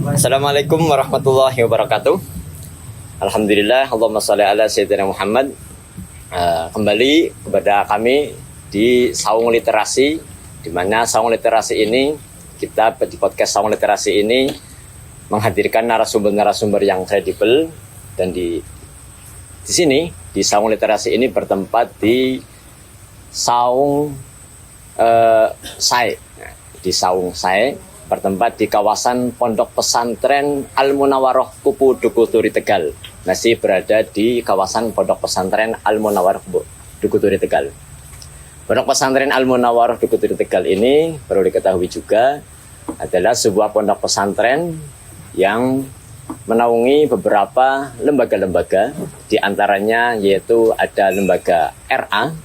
Assalamualaikum warahmatullahi wabarakatuh. Alhamdulillah, Allahumma sholli ala sayyidina Muhammad. Kembali kepada kami di Saung Literasi, di mana Saung Literasi ini, kita di podcast Saung Literasi ini menghadirkan narasumber-narasumber yang kredibel, dan di sini di Saung Literasi ini bertempat di Saung Sae. Di Saung Sae bertempat di kawasan Pondok Pesantren Al-Munawwaroh Kupu Dukuturi Tegal. Masih berada di kawasan Pondok Pesantren Al-Munawwaroh Kupu Dukuturi Tegal. Pondok Pesantren Al-Munawwaroh Dukuturi Tegal ini perlu diketahui juga adalah sebuah pondok pesantren yang menaungi beberapa lembaga-lembaga, di antaranya yaitu ada lembaga RA,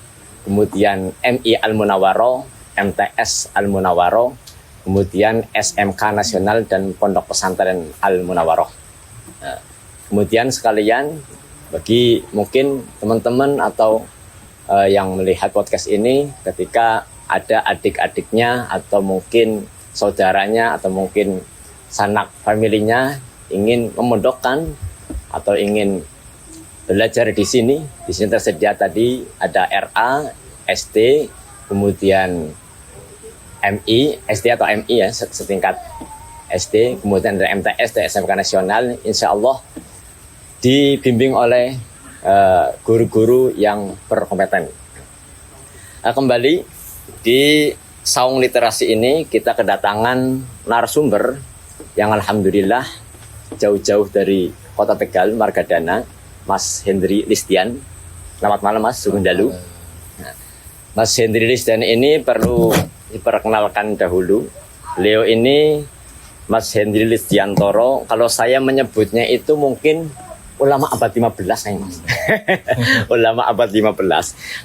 kemudian MI Al-Munawwaroh, MTS Al-Munawwaroh, kemudian SMK Nasional dan Pondok Pesantren Al-Munawwaroh. Nah, kemudian sekalian, bagi mungkin teman-teman atau yang melihat podcast ini, ketika ada adik-adiknya atau mungkin saudaranya atau mungkin sanak familinya ingin memondokkan atau ingin belajar di sini tersedia tadi ada RA, SD, kemudian MI, SD atau MI ya, setingkat SD, kemudian ada MTS dan SMK Nasional, insya Allah dibimbing oleh guru-guru yang berkompeten. Kembali di Saung Literasi ini kita kedatangan narasumber yang alhamdulillah jauh-jauh dari Kota Tegal, Margadana, Mas Hendri Listian. Selamat malam Mas, sugeng dalu. Mas Hendri Listian ini perlu diperkenalkan dahulu. Beliau ini Mas Hendri Listiantoro, kalau saya menyebutnya itu mungkin ulama abad 15 nih Mas. Ulama abad 15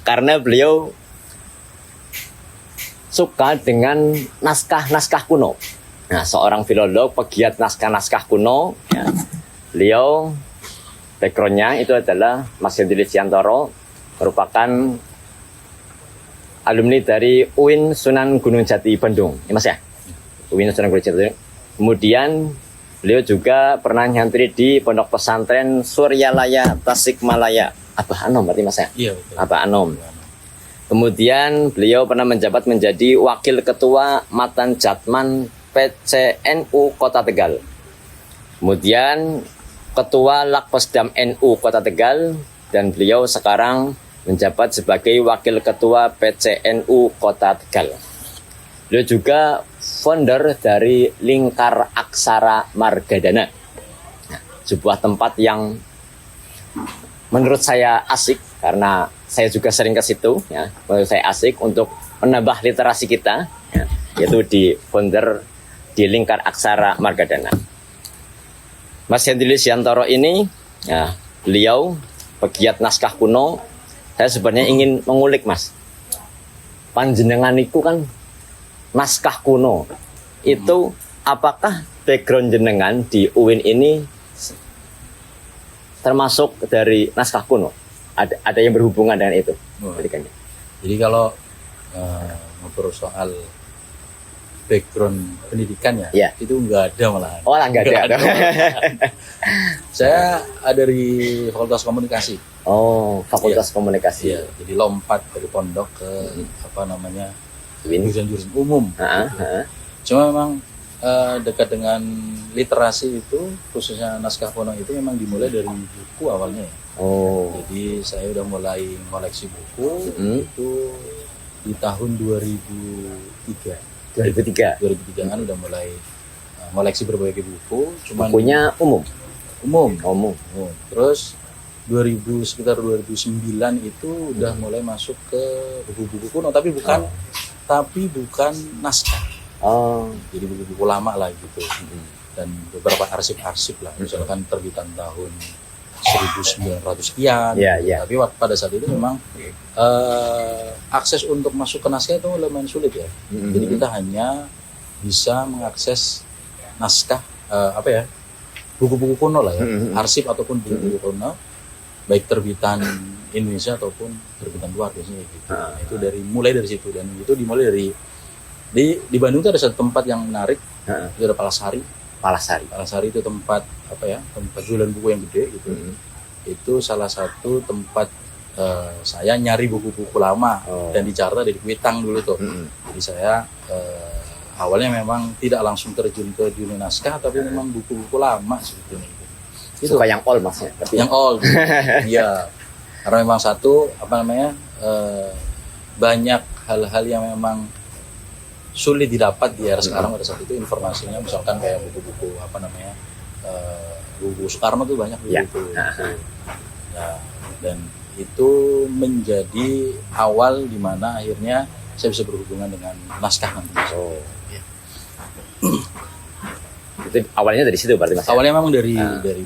karena beliau suka dengan naskah-naskah kuno. Nah, seorang filolog pegiat naskah-naskah kuno ya. Beliau backgroundnya itu adalah Mas Hendri Listiantoro merupakan alumni dari UIN Sunan Gunung Jati Bandung, ya Mas ya? UIN Sunan Gunung Jati. Kemudian beliau juga pernah nyantri di Pondok Pesantren Suryalaya Tasikmalaya. Abah Anom berarti Mas ya? Iya, betul. Abah Anom. Kemudian beliau pernah menjabat menjadi Wakil Ketua Matan Jatman PCNU Kota Tegal. Kemudian Ketua Lakposdam NU Kota Tegal, dan beliau sekarang menjabat sebagai Wakil Ketua PCNU Kota Tegal. Beliau juga founder dari Lingkar Aksara Margadana. Nah, sebuah tempat yang menurut saya asik karena saya juga sering ke situ. Ya, menurut saya asik untuk menambah literasi kita, ya, yaitu di founder di Lingkar Aksara Margadana. Mas Hendri Listiantoro ini, ya, beliau pegiat naskah kuno. Saya sebenarnya ingin mengulik Mas, panjenengan itu kan naskah kuno, itu apakah background jenengan di UIN ini termasuk dari naskah kuno? Ada yang berhubungan dengan itu? Jadi kalau ngobrol soal background pendidikan ya, itu nggak ada malahan. Oh, nggak ada. Saya dari Fakultas Komunikasi. Oh, Fakultas Komunikasi. Iya, jadi lompat dari pondok ke jurusan umum. Cuma memang dekat dengan literasi itu, khususnya naskah kuno itu memang dimulai dari buku awalnya. Oh. Jadi saya udah mulai koleksi buku itu di tahun 2003 kan udah mulai koleksi berbagai buku. Cuman bukunya umum. Terus sekitar 2009 itu udah mulai masuk ke buku-buku kuno, tapi bukan naskah. Jadi buku-buku lama lah gitu. Dan beberapa arsip-arsip lah, misalkan terbitan tahun 1900 sekian. Tapi pada saat itu memang akses untuk masuk ke naskah itu lumayan sulit ya. Jadi kita hanya bisa mengakses naskah buku-buku kuno lah ya, arsip ataupun buku-buku kuno, baik terbitan Indonesia ataupun terbitan luar biasanya gitu. Itu mulai dari situ, dan itu dimulai dari di Bandung itu ada satu tempat yang menarik, itu ada Palasari. Palasari. Palasari itu tempat tempat jualan buku yang gede gitu. Itu salah satu tempat saya nyari buku-buku lama dan di Jakarta dari Kuitang dulu tuh. Jadi saya awalnya memang tidak langsung terjun ke dunia naskah, tapi memang buku-buku lama sebetulnya itu. Suka yang old Mas ya? Yang old. Iya. Karena memang satu banyak hal-hal yang memang sulit didapat di era sekarang pada saat itu informasinya, misalkan kayak buku-buku buku Soekarno tuh banyak gitu. Nah, dan itu menjadi awal di mana akhirnya saya bisa berhubungan dengan naskah nanti. Itu awalnya dari situ berarti Mas? Awalnya memang dari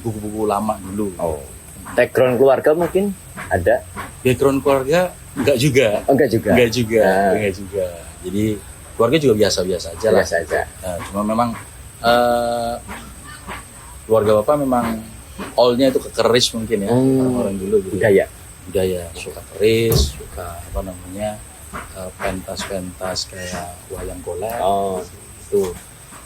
buku-buku lama dulu. Background keluarga mungkin ada? Background keluarga enggak juga. Enggak juga. Jadi keluarga juga biasa-biasa aja lah. Biasa aja. Nah, cuma memang keluarga bapak memang all-nya itu kekeris mungkin ya, orang-orang dulu gitu. Budaya suka keris, suka pentas-pentas kayak wayang golek gitu.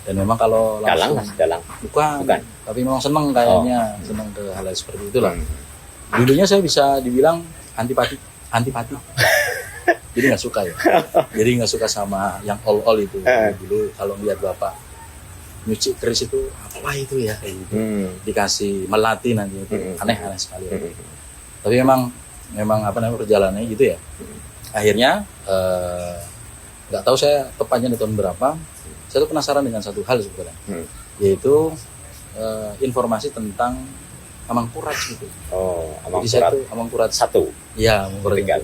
Dan memang kalau langsung Galang. Bukan. Tapi memang seneng kayaknya, seneng ke hal seperti itulah. Dulunya saya bisa dibilang antipati. Jadi nggak suka ya. Jadi nggak suka sama yang all itu. Dulu kalau lihat bapak nyuci keris itu apa itu ya kayak gitu. Dikasih melati nanti itu aneh sekali. Tapi memang perjalanannya gitu ya. Akhirnya nggak tahu saya tepatnya di tahun berapa. Saya tuh penasaran dengan satu hal sebenarnya, yaitu informasi tentang Amangkurat gitu. Amangkurat 1. Iya, Amangkurat 3.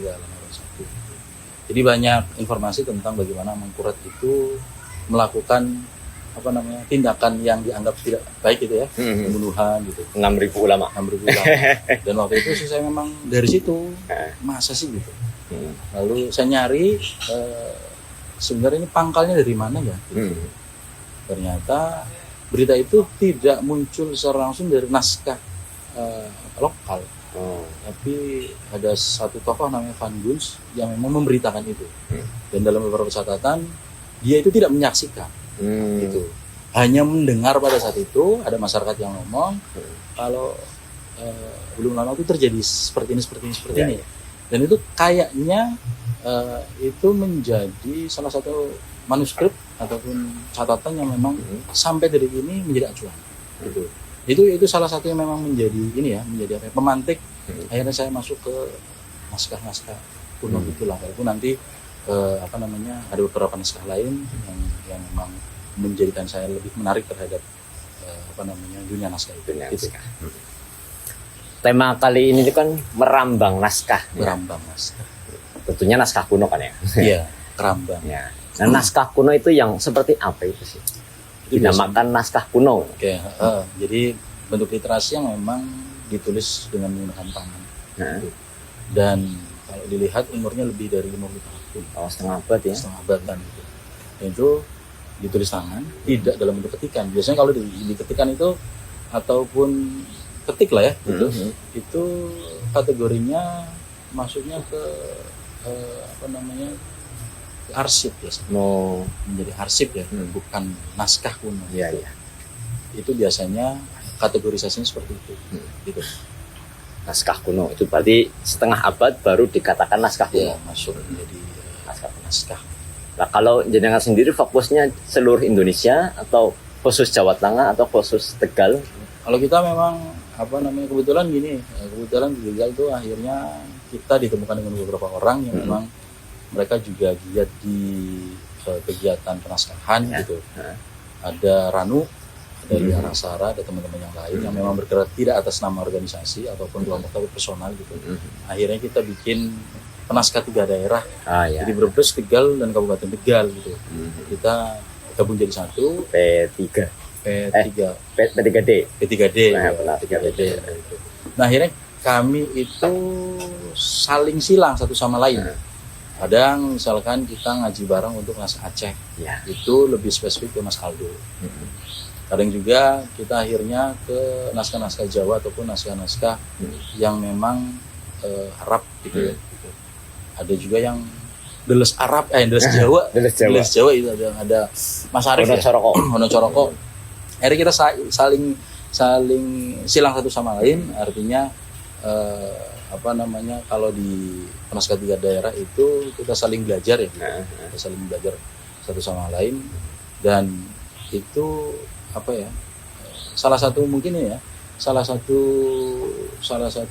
Jadi banyak informasi tentang bagaimana Amangkurat itu melakukan tindakan yang dianggap tidak baik gitu ya, pembunuhan gitu. 6.000 ulama. Dan waktu itu saya memang dari situ masa sih gitu. Lalu saya nyari sebenarnya ini pangkalnya dari mana ya? Ternyata berita itu tidak muncul secara langsung dari naskah lokal, tapi ada satu tokoh namanya Van Guns yang memang memberitakan itu. Dan dalam beberapa catatan dia itu tidak menyaksikan, gitu. Hanya mendengar pada saat itu ada masyarakat yang ngomong kalau belum lama itu terjadi seperti ini. Dan itu kayaknya itu menjadi salah satu manuskrip ataupun catatan yang memang sampai dari ini menjadi acuan. Itu salah satu yang memang menjadi pemantik. Akhirnya saya masuk ke naskah kuno itulah. Walaupun nanti ada beberapa naskah lain yang memang menjadikan saya lebih menarik terhadap dunia naskah itu. Tema kali ini kan merambang naskah. Tentunya naskah kuno kan ya? Iya, kerambang. Ya. Nah, naskah kuno itu yang seperti apa itu sih? Dinamakan naskah kuno. Oke, jadi bentuk literasi yang memang ditulis dengan menggunakan tangan. Dan kalau dilihat umurnya lebih dari 50 tahun. Setengah abad ya? Setengah abad kan gitu. Dan itu ditulis tangan, tidak dalam bentuk ketikan. Biasanya kalau di ketikan itu ataupun ketik lah ya, gitu. Itu kategorinya masuknya ke arsip biasanya. Menjadi arsip ya, bukan naskah kuno. Iya. Itu biasanya kategorisasinya seperti itu. Gitu. Naskah kuno itu berarti setengah abad baru dikatakan naskah kuno. Ya, masuk menjadi naskah. Nah, kalau jenengan sendiri fokusnya seluruh Indonesia atau khusus Jawa Tengah atau khusus Tegal? Kalau kita memang kebetulan di Tegal tuh akhirnya kita ditemukan dengan beberapa orang yang memang mereka juga giat di kegiatan penaskahan gitu. Ada Ranu, ada Lia Rasara, ada teman-teman yang lain yang memang bergerak tidak atas nama organisasi ataupun kelompok tapi personal gitu. Akhirnya kita bikin penaskah 3 daerah. Jadi Brebes, Tegal, dan Kabupaten Tegal gitu. Kita gabung jadi satu. P3D. Nah, akhirnya kami itu saling silang satu sama lain. Kadang misalkan kita ngaji bareng untuk naskah Aceh, itu lebih spesifik ke Mas Aldo. Kadang juga kita akhirnya ke naskah-naskah Jawa ataupun naskah-naskah yang memang Arab gitu ya. Ada juga yang Deles Arab, Deles Jawa. Deles Jawa itu ada Mas Arif Hono Coroko. Akhirnya kita saling silang satu sama lain, artinya kalau di Penasehat Tiga Daerah itu kita saling belajar ya, kita saling belajar satu sama lain, dan itu salah satu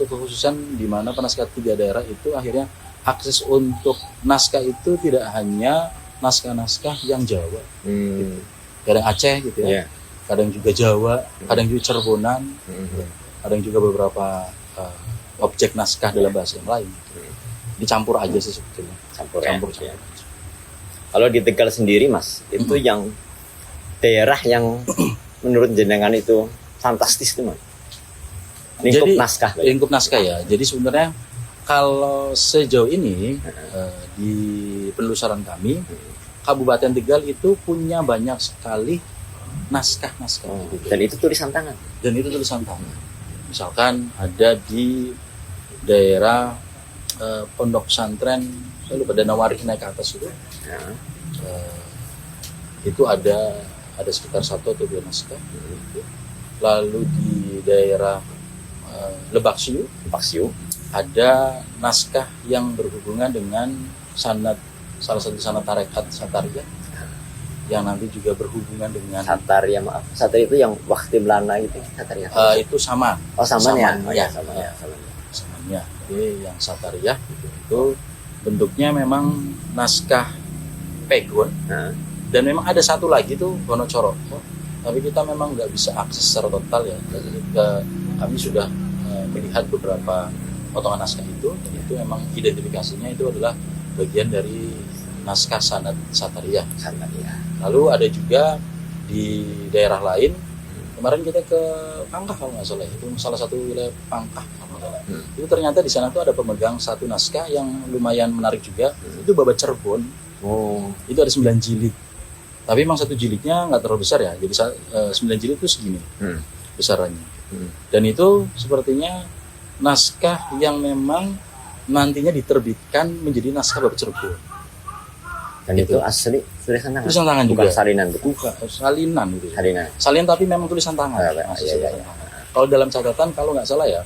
kekhususan di mana Penasehat Tiga Daerah itu akhirnya akses untuk naskah itu tidak hanya naskah-naskah yang Jawa, gitu. Kadang Aceh gitu ya, kadang juga Jawa, kadang juga Cerbonan, kadang juga beberapa objek naskah dalam bahasa yang lain. Dicampur aja sih sebetulnya. Campur. Ya. Kalau di Tegal sendiri Mas, itu yang daerah yang menurut jenengan itu fantastis itu Mas. Lingkup naskah ya. Jadi sebenarnya kalau sejauh ini di penelusuran kami, Kabupaten Tegal itu punya banyak sekali naskah-naskah. Dan itu tulisan tangan. Misalkan ada di daerah pondok pesantren, saya lupa, Danawari naik ke atas itu, itu ada sekitar 1 atau 2 naskah. Lalu di daerah Lebak Siu ada naskah yang berhubungan dengan salah satu sanad tarekat Satariyah, yang nanti juga berhubungan dengan Satariyah. Satariyah itu yang waktu Melana itu Satariyah. Itu sama. Samannya. Jadi yang Satariyah itu bentuknya memang naskah pegon. Dan memang ada satu lagi tuh Wonocoroko, tapi kita memang nggak bisa akses secara total ya. Kami sudah melihat beberapa potongan naskah itu, dan itu memang identifikasinya itu adalah bagian dari naskah sanad Satariyah. Lalu ada juga di daerah lain, kemarin kita ke Pangkah kalau nggak salah, itu salah satu wilayah Pangkah kalau nggak salah. Itu ternyata di sana tuh ada pemegang satu naskah yang lumayan menarik juga, itu Babat Cirebon. Itu ada 9 jilid. Tapi memang satu jilidnya nggak terlalu besar ya, jadi 9 jilid itu segini besarannya. Dan itu sepertinya naskah yang memang nantinya diterbitkan menjadi naskah Babat Cirebon. Dan itu asli tulisan tangan. Tulisan tangan juga. Bukan salinan. Bukan salinan gitu. Salinan tapi memang tulisan tangan. Iya. Kalau dalam catatan kalau nggak salah ya,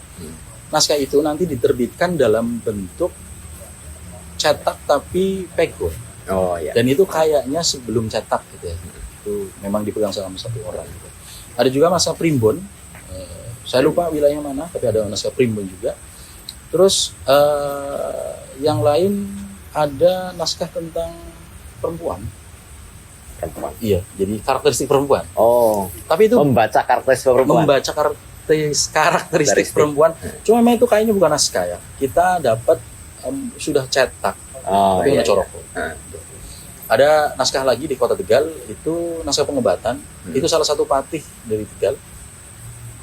naskah itu nanti diterbitkan dalam bentuk cetak tapi pegon. Dan itu kayaknya sebelum cetak gitu ya. Itu memang dipegang sama satu orang gitu. Ada juga naskah primbon. Saya lupa wilayahnya mana, tapi ada naskah primbon juga. Terus yang lain ada naskah tentang perempuan. Iya, jadi karakteristik perempuan. Tapi itu membaca karakteristik perempuan. Cuma memang itu kayaknya bukan naskah ya. Kita dapat sudah cetak. Tapi Wonocoroko. Ada naskah lagi di Kota Tegal, itu naskah pengebatan. Itu salah satu patih dari Tegal.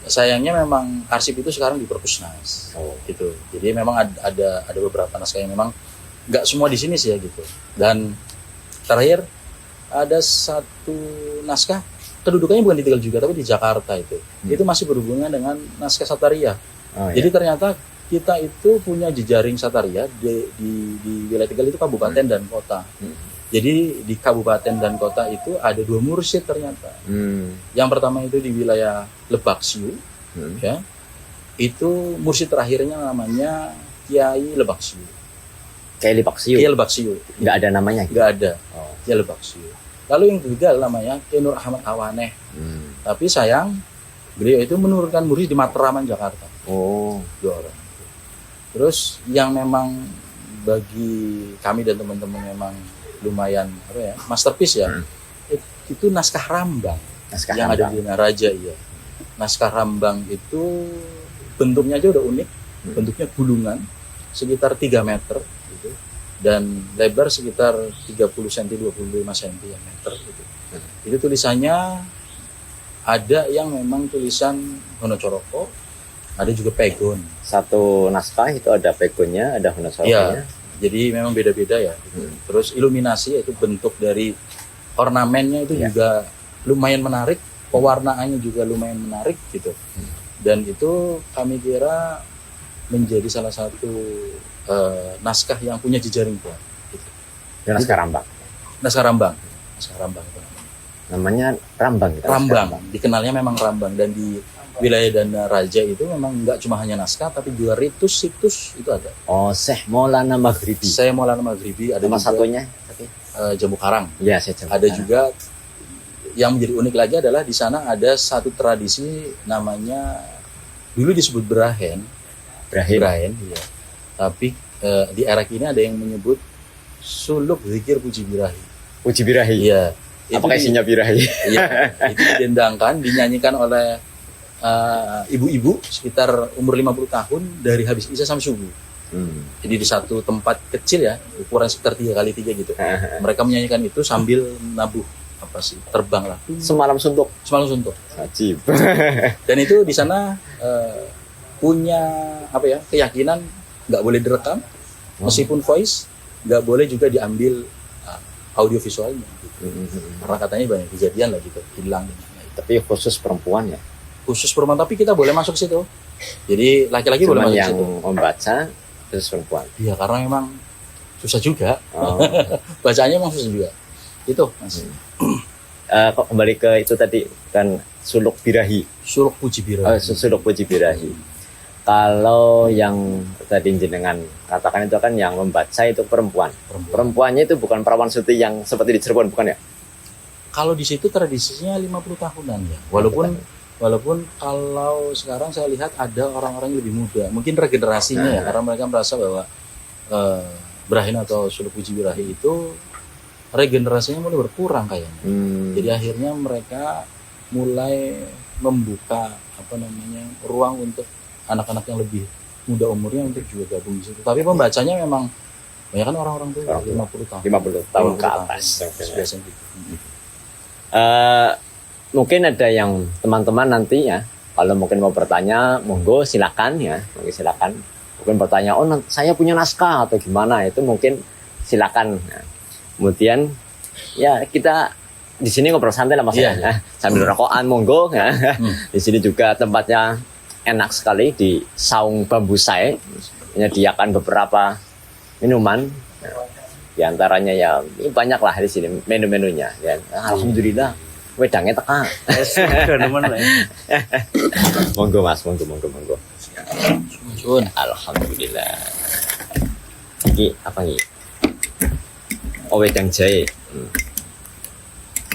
Sayangnya memang arsip itu sekarang di Perpusnas. Gitu. Jadi memang ada beberapa naskah yang memang nggak semua di sini sih ya gitu. Dan terakhir ada satu naskah, kedudukannya bukan di Tegal juga tapi di Jakarta itu. Itu masih berhubungan dengan naskah Satariyah. Jadi ternyata kita itu punya jejaring Satariyah di wilayah Tegal itu kabupaten dan kota. Jadi di kabupaten dan kota itu ada 2 mursyid ternyata. Yang pertama itu di wilayah Lebak Siu, ya. Itu mursyid terakhirnya namanya Kiai Lebak Siu. Kiai Lebak Siu. Nggak ada namanya? Nggak ada. Kiai Lebak Siu. Lalu yang Tegal namanya Kiai Nur Ahmad Awaneh. Tapi sayang beliau itu menurunkan murid di Matraman Jakarta. 2 orang. Terus yang memang bagi kami dan teman-teman memang lumayan masterpiece ya. Itu naskah Rambang yang ada di Naraja ya. Naskah Rambang itu bentuknya aja udah unik. Bentuknya gulungan sekitar 3 meter gitu. Dan lebar sekitar 30 cm 25 cm gitu. Itu tulisannya ada yang memang tulisan Wonocoroko, ada juga pegon. Satu naskah itu ada pegonnya, ada Wonocoroko-nya. Jadi memang beda-beda ya. Terus iluminasi yaitu bentuk dari ornamennya itu juga lumayan menarik, pewarnaannya juga lumayan menarik gitu. Dan itu kami kira menjadi salah satu naskah yang punya jejaring kuat. Gitu. Naskah Rambang. Naskah Rambang itu namanya. Namanya Rambang. Kita Rambang, dikenalnya memang Rambang, dan di wilayah Danaraja itu memang nggak cuma hanya naskah tapi juga ritus situs itu ada. Oh, Syekh Maulana Maghribi. Saya Maulana Maghribi, ada Nama juga satunya? Jambu Karang. Ya, saya coba. Ada juga yang menjadi unik lagi adalah di sana ada satu tradisi namanya dulu disebut Brahen. Brahen, iya. Tapi di era kini ada yang menyebut suluk zikir puji birahi. Puji birahi. Iya. Apakah isinya birahi? Iya. Itu didendangkan, dinyanyikan oleh ibu-ibu sekitar umur 50 tahun dari habis isya sampai subuh. Jadi di satu tempat kecil ya, ukuran sekitar 3x3 gitu. Mereka menyanyikan itu sambil nabuh terbang lah. Semalam suntuk. Ajib. Dan itu di sana punya keyakinan nggak boleh direkam, meskipun voice, nggak boleh juga diambil audio visualnya. Gitu. Karena katanya banyak kejadian lah gitu, hilang. Tapi khusus perempuan ya? Khusus perempuan, tapi kita boleh masuk situ. Jadi laki-laki boleh masuk yang situ. Membaca khusus perempuan. Iya, karena memang susah juga. Bacaannya memang susah juga. Itu, Mas. Kok kembali ke itu tadi kan suluk birahi. Suluk puji birahi. Suluk puji birahi. Kalau yang tadi jenengan katakan itu kan yang membaca itu perempuan. Perempuannya itu bukan perawan suti yang seperti di Cirebon, bukan ya? Kalau di situ tradisinya 50 tahunan ya. Walaupun kalau sekarang saya lihat ada orang-orang yang lebih muda. Mungkin regenerasinya ya, karena mereka merasa bahwa Brahin atau suluk puji birahi itu regenerasinya mulai berkurang kayaknya. Jadi akhirnya mereka mulai membuka ruang untuk anak-anak yang lebih muda umurnya untuk juga gabung di situ. Tapi pembacanya memang banyak kan orang-orang tuh 50 tahun. 50 tahun ke atas. Biasanya gitu. Mungkin ada yang teman-teman nanti ya, kalau mungkin mau bertanya, monggo silakan ya, silakan. Mungkin bertanya, saya punya naskah atau gimana, itu mungkin silakan. Nah, kemudian ya kita di sini ngobrol santai lah Mas ya. Sambil rokokan monggo ya. Di sini juga tempatnya enak sekali, di saung bambu sae, menyediakan beberapa minuman. Di antaranya ya banyak lah di sini menu-menunya ya. Alhamdulillah wedangnya teka. Monggo Mas, monggo. Alhamdulillah. Ini apa nih? Oh, wedang jahe.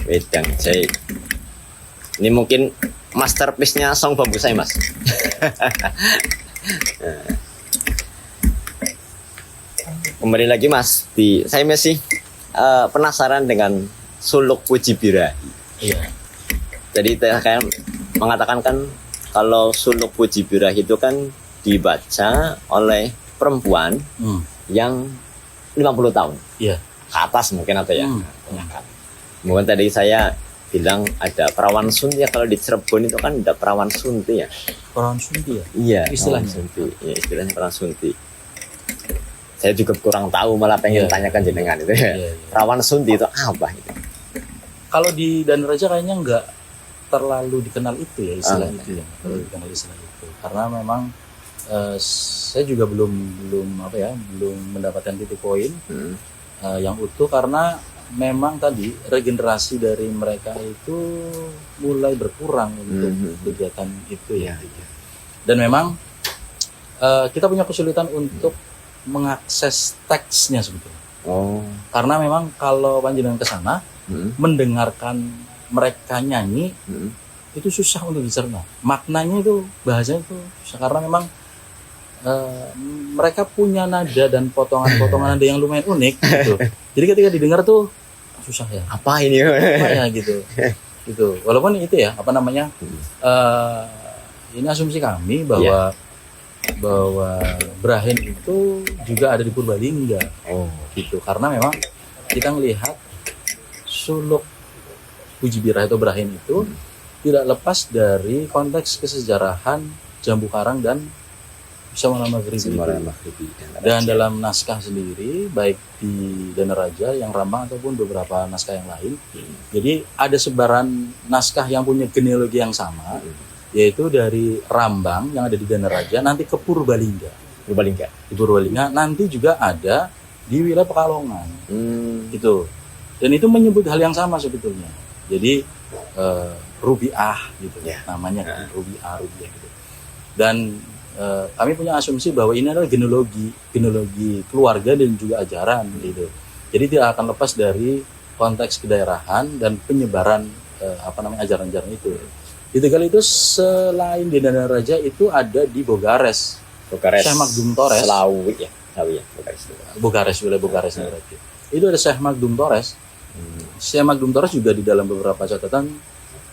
Wedang jahe. Ini mungkin masterpiece-nya saung bambu saya, Mas. Kembali lagi Mas, saya masih penasaran dengan suluk puji birahi. Iya. Jadi saya mengatakan kan kalau suluk puji birahi itu kan dibaca oleh perempuan yang 50 tahun. Iya. Ke atas mungkin atau ya. Mungkin tadi saya bilang ada perawan sunti ya, kalau di Cirebon itu kan ada perawan sunti ya. Perawan sunti ya? Iya, istilahnya sunti. Ya, istilahnya perawan sunti. Saya juga kurang tahu, malah pengen tanyakan jenengan itu ya. Perawan sunti itu apa itu? Kalau di Danaraja kayaknya nggak terlalu dikenal itu ya istilah itu ya. Terlalu dikenal istilah itu. Karena memang saya juga belum mendapatkan titik poin yang utuh, karena memang tadi regenerasi dari mereka itu mulai berkurang untuk kegiatan itu ya. Dan memang kita punya kesulitan untuk mengakses teksnya sebetulnya. Karena memang kalau panjenengan ke sana mendengarkan mereka nyanyi itu susah untuk dicerna. Maknanya itu, bahasanya itu susah, karena memang mereka punya nada dan potongan-potongan nada yang lumayan unik gitu. Jadi ketika didengar tuh susah ya. Apa ini? Apa ya gitu. Gitu. Walaupun itu ya, ini asumsi kami bahwa Brahin itu juga ada di Purbalingga. Gitu. Karena memang kita melihat suluk puji birahi atau Brahin itu tidak lepas dari konteks kesejarahan Jambu Karang dan Maulana Maghribi. Dan dalam naskah sendiri, baik di Danaraja yang Rambang ataupun beberapa naskah yang lain, jadi ada sebaran naskah yang punya genealogi yang sama, yaitu dari Rambang yang ada di Danaraja nanti ke Purbalingga. Di Purbalingga nanti juga ada di wilayah Pekalongan. Gitu. Dan itu menyebut hal yang sama sebetulnya. Jadi rubiah gitu Ya. namanya kan, rubiah gitu. Dan kami punya asumsi bahwa ini adalah genealogi keluarga dan juga ajaran gitu. Jadi tidak akan lepas dari konteks kedaerahan dan penyebaran ajaran-ajaran itu. Di Tegal itu selain di Danaraja itu ada di Bogares. Syekh Magdum Torres. Selawi ya, Bogares. Wilayah Bogares berarti. Itu ada Syekh Magdum Torres. Syekh Magdum Torres juga di dalam beberapa catatan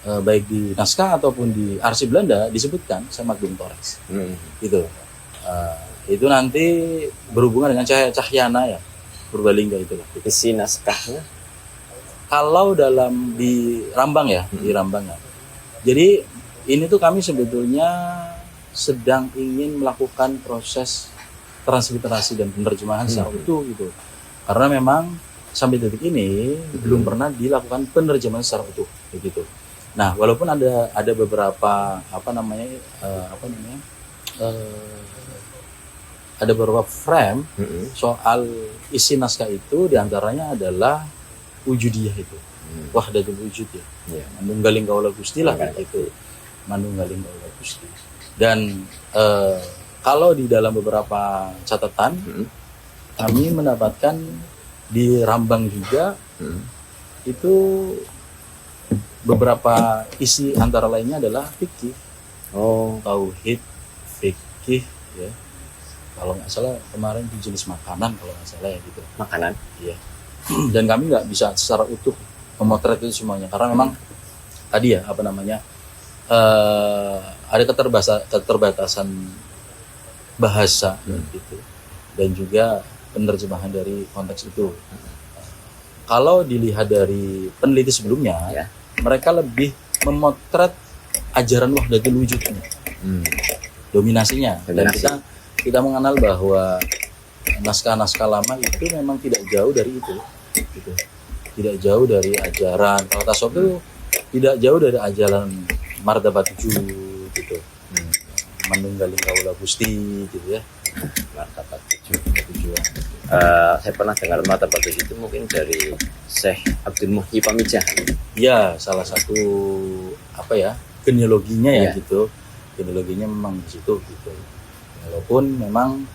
baik di naskah ataupun di arsip Belanda disebutkan Syekh Magdum Torres. Gitu. Itu nanti berhubungan dengan Cahyana ya, Purbalingga itulah. Isi naskahnya. Kalau dalam di Rambang ya, di Rambang ya. Jadi ini tuh kami sebetulnya sedang ingin melakukan proses transliterasi dan penerjemahan secara utuh gitu. Karena memang sampai detik ini belum pernah dilakukan penerjemahan secara utuh begitu. Nah, walaupun ada beberapa ada beberapa frame soal isi naskah itu, diantaranya adalah wujudiyah itu, wahdatul wujud ya, manunggaling kaula Gusti lah itu, manunggaling kaula Gusti. Dan kalau di dalam beberapa catatan kami mendapatkan di Rambang juga itu beberapa isi antara lainnya adalah fikih, tauhid, fikih ya. Kalau nggak salah kemarin itu jenis makanan kalau nggak salah ya gitu. Makanan? Iya. Dan kami nggak bisa secara utuh memotret itu semuanya karena memang tadi ya ada keterbatasan bahasa gitu dan juga penerjemahan dari konteks itu. Kalau dilihat dari peneliti sebelumnya, mereka lebih memotret ajaran wahdatul wujud, dominasinya. Dan kita mengenal bahwa naskah-naskah lama itu memang tidak jauh dari itu, gitu. Tidak jauh dari ajaran. Kalau tasawuf itu tidak jauh dari ajaran martabat tujuh, gitu. Manunggaling kaula Gusti, gitu ya. Martabat tujuan. Saya pernah dengar martabat tujuh itu mungkin dari Syekh Abdul Muhyi Pamijah. Ya, salah satu genealoginya ya gitu. Genealoginya memang di situ gitu. Walaupun memang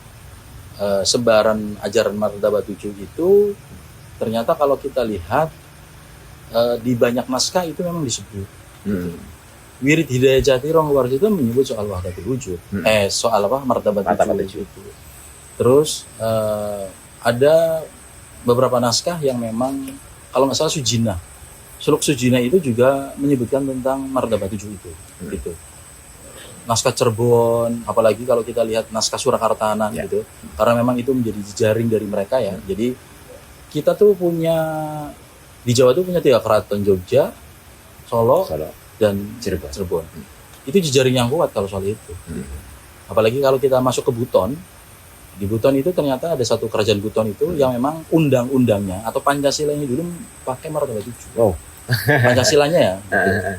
sebaran ajaran martabat tujuh itu ternyata kalau kita lihat di banyak naskah itu memang disebut. Wirid Hidayah Jati Rongluar itu menyebut soal wahdatul wujud. Soal martabat tujuh itu. Terus ada beberapa naskah yang memang kalau nggak salah Sujina, Suluk Sujina itu juga menyebutkan tentang martabat tujuh itu. Gitu. Naskah Cirebon, apalagi kalau kita lihat naskah Surakartanan gitu, karena memang itu menjadi jejaring dari mereka ya. Jadi kita tuh punya di Jawa tuh punya 3 keraton, Jogja, Solo. Dan Cirebon. Itu jejaring yang kuat kalau soal itu. Apalagi kalau kita masuk ke Buton, di Buton itu ternyata ada satu kerajaan Buton itu yang memang undang-undangnya atau Pancasilanya dulu pakai martabat tujuh. Pancasilanya ya,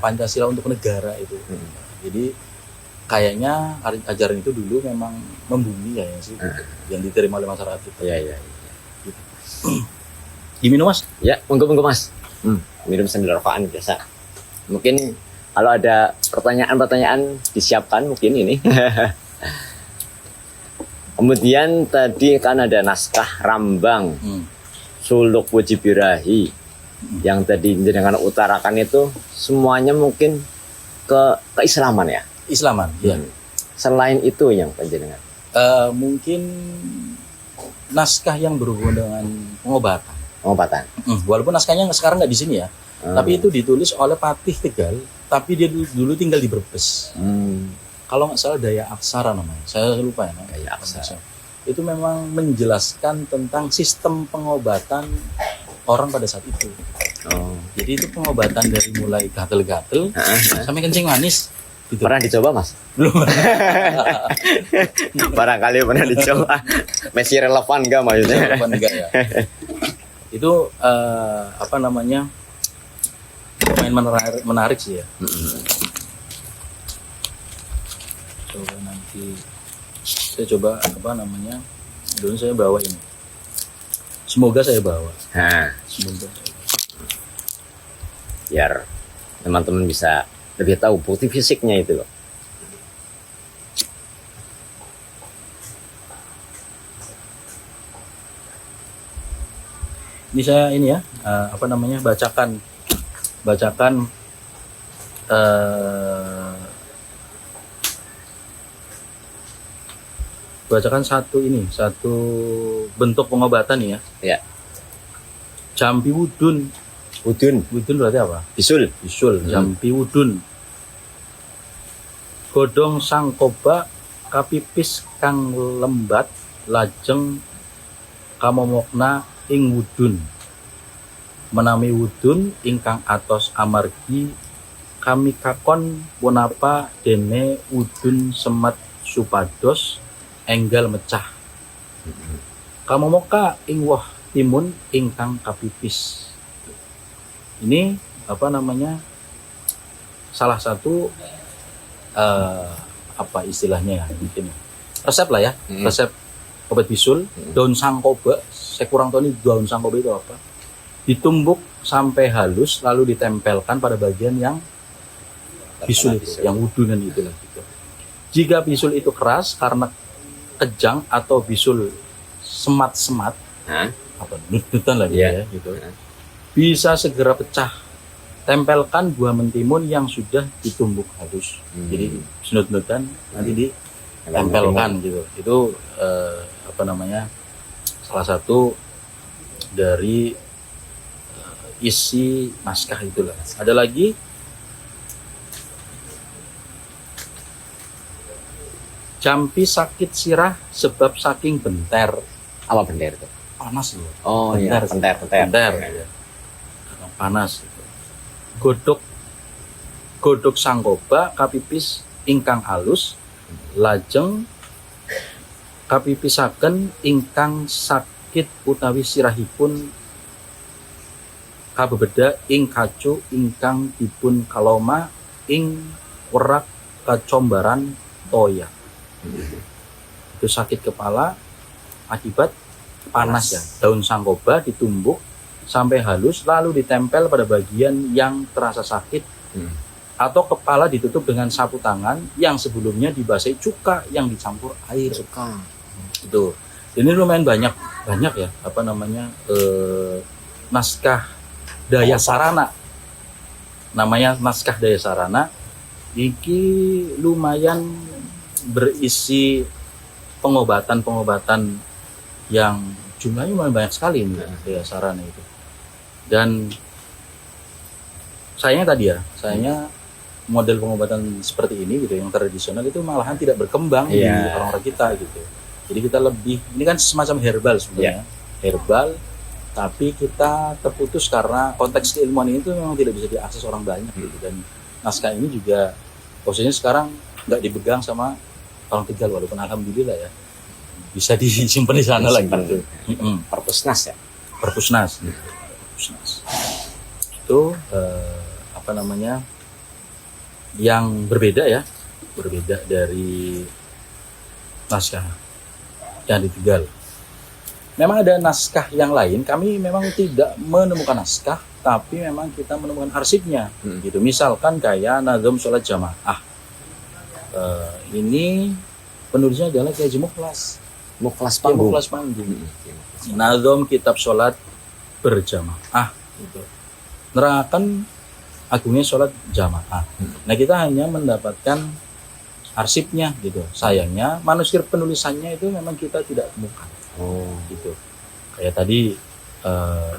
Pancasila untuk negara itu. Jadi kayaknya ajaran itu dulu memang membumi ya sih, yang diterima oleh masyarakat kita. Iya. Gitu. Diminum Mas? Ya, monggo Mas. Minum sambil rokokan biasa. Mungkin kalau ada pertanyaan disiapkan mungkin ini. Kemudian tadi kan ada naskah Rambang, Suluk Puji Birahi, yang tadi dengan utarakan itu semuanya mungkin keislaman ya. Islaman, ya. Selain itu yang panjenengan? Mungkin naskah yang berhubungan dengan pengobatan. Walaupun naskahnya sekarang nggak di sini ya. Tapi itu ditulis oleh Patih Tegal, tapi dia dulu tinggal di Brebes. Kalau nggak salah Daya Aksara namanya, saya lupa ya. Daya Aksara. Itu memang menjelaskan tentang sistem pengobatan orang pada saat itu. Jadi itu pengobatan dari mulai gatel-gatel sampai kencing manis. Gitu. Pernah dicoba Mas? Belum. Barangkali pernah dicoba. Masih relevan nggak maksudnya? Relevan enggak ya? Itu lumayan menarik sih ya. Coba nanti saya coba dulu saya bawa ini. Semoga saya bawa. Semoga. biar teman-teman bisa lebih tahu bukti fisiknya itu loh. Ini saya ini ya, bacakan bacakan satu bentuk pengobatan ya. Ya. Jampi wudun. Wudun Berarti apa? bisul. Jampi wudun. Godhong sangkoba kapipis kang lembat lajeng kamomokna ing wudun. Menami wudun ingkang atos amargi kami kakon punapa dene wudun semat supados enggal mecah. Kamomoka ing woh timun ingkang kapipis. Ini salah satu apa istilahnya ya, mungkin resep lah ya, resep obat bisul. Daun sangkoba, saya kurang tahu ini daun sangkoba itu apa, ditumbuk sampai halus lalu ditempelkan pada bagian yang bisul itu, yang wudunan itu lah gitu. Jika bisul itu keras karena kejang atau bisul semat-semat, nut-nutan lah ya gitu, bisa segera pecah. Tempelkan buah mentimun yang sudah ditumbuk halus. Jadi senut-nutan nanti ditempelkan gitu. Itu salah satu dari isi naskah itulah. Ada lagi jampi sakit sirah sebab saking benter. Apa benter itu? Panas loh. Oh iya, benter. Ya. Panas gitu. Godhog sangkoba kapipis ingkang halus lajeng kapipisaken ingkang sakit utawi sirahipun kabebeda ing kacu ingkang dipun kaloma ing werak kacombaran toya. Itu sakit kepala akibat panas ya. Daun sangkoba ditumbuk sampai halus lalu ditempel pada bagian yang terasa sakit, atau kepala ditutup dengan sapu tangan yang sebelumnya dibasahi cuka yang dicampur air. Itu ini lumayan banyak ya naskah Daya Sarana, namanya naskah Daya Sarana. Iki lumayan berisi pengobatan yang jumlahnya lumayan banyak sekali ini Daya Sarana itu. Dan sayangnya model pengobatan seperti ini gitu yang tradisional itu malahan tidak berkembang di orang-orang kita gitu. Jadi kita ini kan semacam herbal sebenarnya. Herbal, tapi kita terputus karena konteks keilmuan ini tuh memang tidak bisa diakses orang banyak gitu. Dan naskah ini juga posisinya sekarang nggak dipegang sama orang Tegal, walaupun alhamdulillah ya bisa disimpan di sana lah gitu. Perpusnas ya. Perpusnas. Itu yang berbeda dari naskah yang di Tegal. Memang ada naskah yang lain, kami memang tidak menemukan naskah, tapi memang kita menemukan arsipnya gitu. Misalkan kayak Nazom Sholat Jamaah, ini penulisnya adalah Kiai Haji Mukhlas Panggung. Nazom Kitab Sholat Berjamaah gitu. Nerangkan agungnya sholat jamaah. Nah, kita hanya mendapatkan arsipnya gitu. Sayangnya manuskrip penulisannya itu memang kita tidak temukan. Gitu. Kayak tadi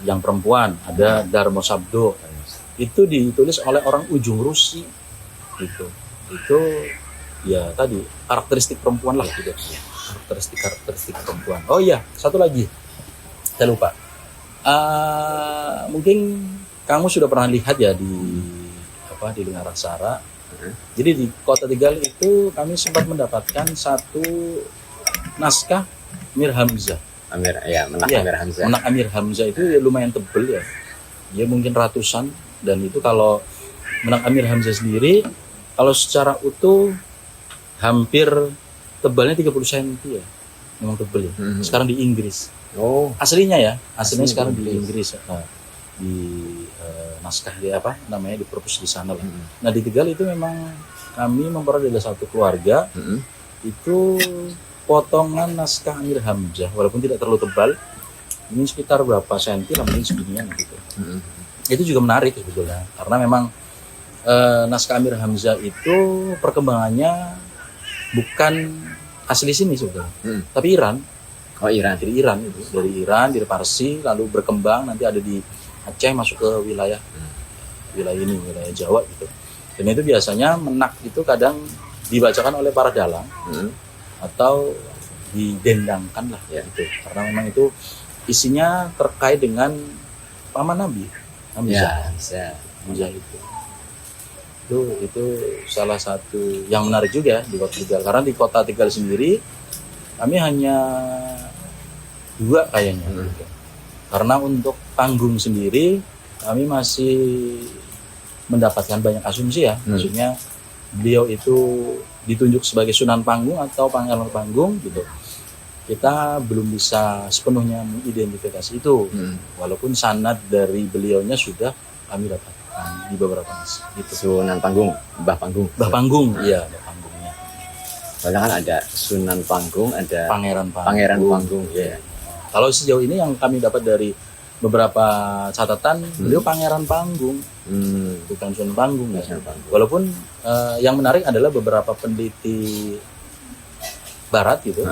yang perempuan ada Darmo Sabdo. Itu ditulis oleh orang ujung Rusi gitu. Itu ya tadi karakteristik perempuan lah gitu. Karakteristik perempuan. Oh iya, satu lagi. Saya lupa. Mungkin kamu sudah pernah lihat ya di Lingkar Aksara. Jadi di Kota Tegal itu kami sempat mendapatkan satu naskah Amir Hamzah. Menak Amir Hamzah itu ya lumayan tebel ya. Ya mungkin ratusan, dan itu kalau Menak Amir Hamzah sendiri kalau secara utuh hampir tebalnya 30 cm ya. Memang tebel ya. Sekarang di Inggris. Aslinya sekarang di Inggris. Di naskah dia apa namanya diperpus di sana lah. Nah di Tegal itu memang kami memperoleh dari satu keluarga itu potongan naskah Amir Hamzah walaupun tidak terlalu tebal, ini sekitar berapa senti lah mungkin seginian gitu. Itu juga menarik sebetulnya karena memang naskah Amir Hamzah itu perkembangannya bukan asli sini sebetulnya, tapi Iran. Oh Iran. Dari Iran itu, dari Iran, dari Parsi, lalu berkembang nanti ada di Aceh masuk ke wilayah ini, wilayah Jawa gitu. Dan itu biasanya menak itu kadang dibacakan oleh para dalang atau didendangkan lah gitu. Karena memang itu isinya terkait dengan paman Nabi Hamzah itu. Itu salah satu yang menarik juga di Kota Tegal. Karena di Kota Tegal sendiri kami hanya 2 kayaknya gitu. Karena untuk panggung sendiri kami masih mendapatkan banyak asumsi ya. Maksudnya beliau itu ditunjuk sebagai Sunan Panggung atau Pangeran Panggung gitu. Kita belum bisa sepenuhnya mengidentifikasi itu. Walaupun sanad dari beliaunya sudah kami dapatkan di beberapa nas gitu. Sunan Panggung, Mbah Panggung. Mbah Panggung, iya Mbah Panggungnya. Soalnya kan ada Sunan Panggung, ada Pangeran Panggung. Ya. Kalau sejauh ini yang kami dapat dari beberapa catatan, beliau Pangeran Panggung, bukan Sunan Panggung. Ya. Walaupun yang menarik adalah beberapa peneliti Barat gitu.